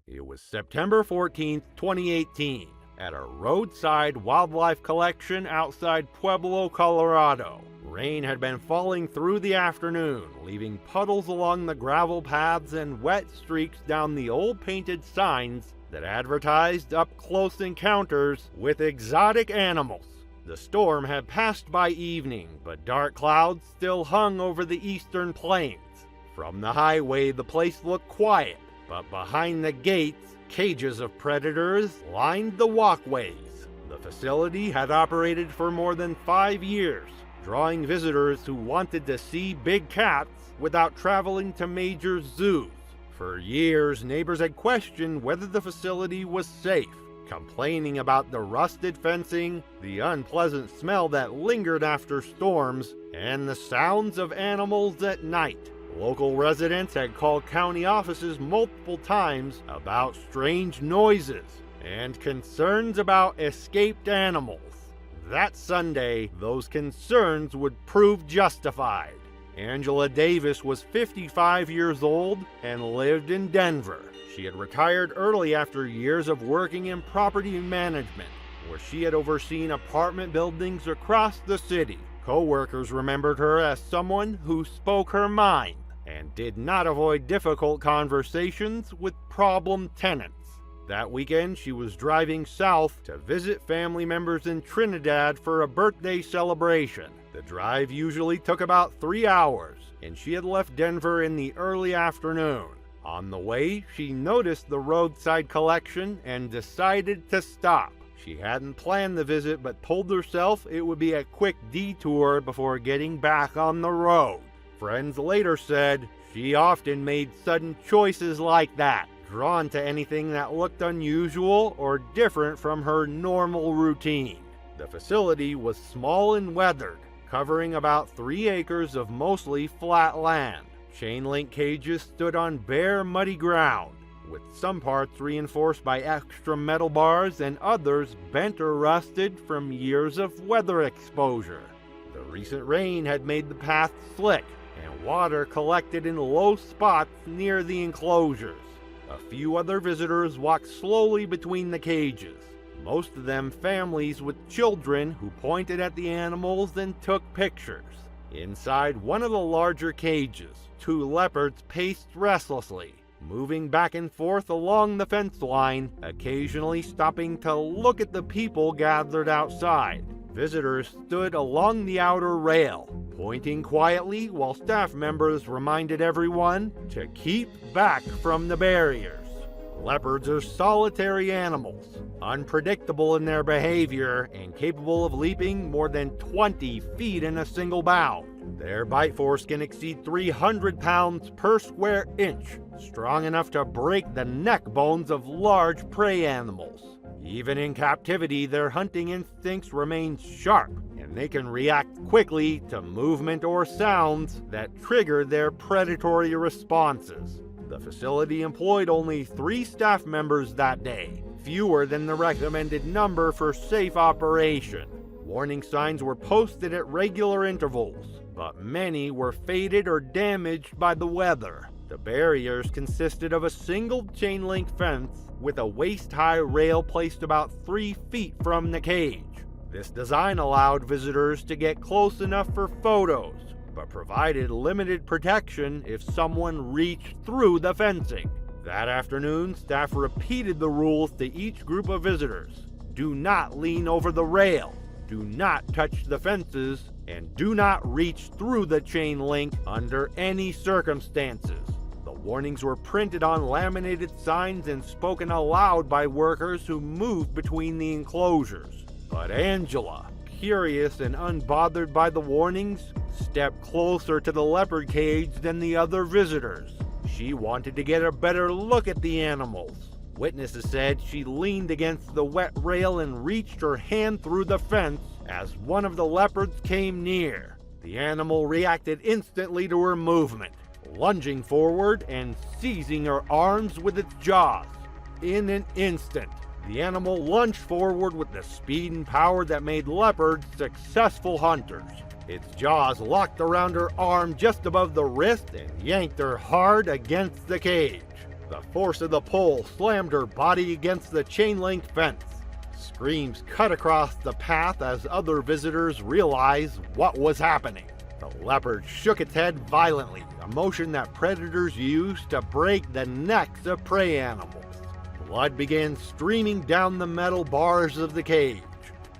It was September 14th, 2018, at a roadside wildlife collection outside Pueblo, Colorado. Rain had been falling through the afternoon, leaving puddles along the gravel paths and wet streaks down the old painted signs that advertised up-close encounters with exotic animals. The storm had passed by evening, but dark clouds still hung over the eastern plains. From the highway, the place looked quiet, but behind the gates, cages of predators lined the walkways. The facility had operated for more than 5 years, drawing visitors who wanted to see big cats without traveling to major zoos. For years, neighbors had questioned whether the facility was safe, complaining about the rusted fencing, the unpleasant smell that lingered after storms, and the sounds of animals at night. Local residents had called county offices multiple times about strange noises and concerns about escaped animals. That Sunday, those concerns would prove justified. Angela Davis was 55 years old and lived in Denver. She had retired early after years of working in property management, where she had overseen apartment buildings across the city. Co-workers remembered her as someone who spoke her mind and did not avoid difficult conversations with problem tenants. That weekend, she was driving south to visit family members in Trinidad for a birthday celebration. The drive usually took about 3 hours, and she had left Denver in the early afternoon. On the way, she noticed the roadside collection and decided to stop. She hadn't planned the visit, but told herself it would be a quick detour before getting back on the road. Friends later said she often made sudden choices like that, drawn to anything that looked unusual or different from her normal routine. The facility was small and weathered, covering about 3 acres of mostly flat land. Chain link cages stood on bare, muddy ground, with some parts reinforced by extra metal bars and others bent or rusted from years of weather exposure. The recent rain had made the path slick, and water collected in low spots near the enclosures. A few other visitors walked slowly between the cages, most of them families with children who pointed at the animals and took pictures. Inside one of the larger cages, two leopards paced restlessly, moving back and forth along the fence line, occasionally stopping to look at the people gathered outside. Visitors stood along the outer rail, pointing quietly while staff members reminded everyone to keep back from the barriers. Leopards are solitary animals, unpredictable in their behavior and capable of leaping more than 20 feet in a single bound. Their bite force can exceed 300 pounds per square inch, strong enough to break the neck bones of large prey animals. Even in captivity, their hunting instincts remain sharp, and they can react quickly to movement or sounds that trigger their predatory responses. The facility employed only 3 staff members that day, fewer than the recommended number for safe operation. Warning signs were posted at regular intervals, but many were faded or damaged by the weather. The barriers consisted of a single chain-link fence with a waist-high rail placed about 3 feet from the cage. This design allowed visitors to get close enough for photos, but provided limited protection if someone reached through the fencing. That afternoon, staff repeated the rules to each group of visitors. Do not lean over the rail, do not touch the fences, and do not reach through the chain link under any circumstances. The warnings were printed on laminated signs and spoken aloud by workers who moved between the enclosures. But Angela, curious and unbothered by the warnings, stepped closer to the leopard cage than the other visitors. She wanted to get a better look at the animals. Witnesses said she leaned against the wet rail and reached her hand through the fence as one of the leopards came near. The animal reacted instantly to her movement, lunging forward and seizing her arms with its jaws. In an instant, the animal lunged forward with the speed and power that made leopards successful hunters. Its jaws locked around her arm just above the wrist and yanked her hard against the cage. The force of the pull slammed her body against the chain-link fence. Screams cut across the path as other visitors realized what was happening. The leopard shook its head violently, a motion that predators use to break the necks of prey animals. Blood began streaming down the metal bars of the cage.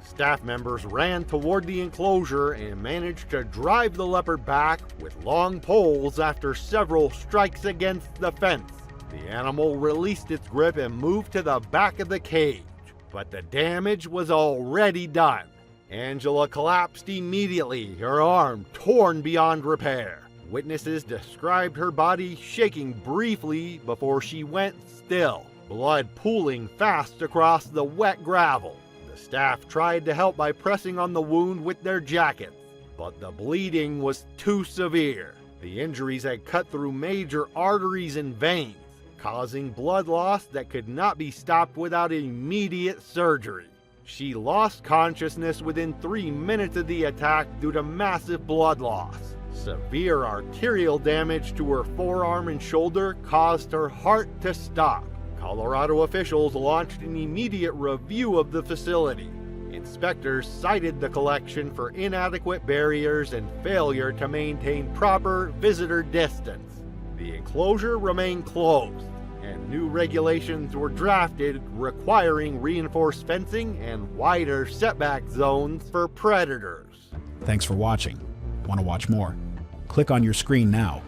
Staff members ran toward the enclosure and managed to drive the leopard back with long poles after several strikes against the fence. The animal released its grip and moved to the back of the cage, but the damage was already done. Angela collapsed immediately, her arm torn beyond repair. Witnesses described her body shaking briefly before she went still, blood pooling fast across the wet gravel. The staff tried to help by pressing on the wound with their jackets, but the bleeding was too severe. The injuries had cut through major arteries and veins, causing blood loss that could not be stopped without immediate surgery. She lost consciousness within 3 minutes of the attack due to massive blood loss. Severe arterial damage to her forearm and shoulder caused her heart to stop. Colorado officials launched an immediate review of the facility. Inspectors cited the collection for inadequate barriers and failure to maintain proper visitor distance. The enclosure remained closed, and new regulations were drafted requiring reinforced fencing and wider setback zones for predators. Thanks for watching. Want to watch more? Click on your screen now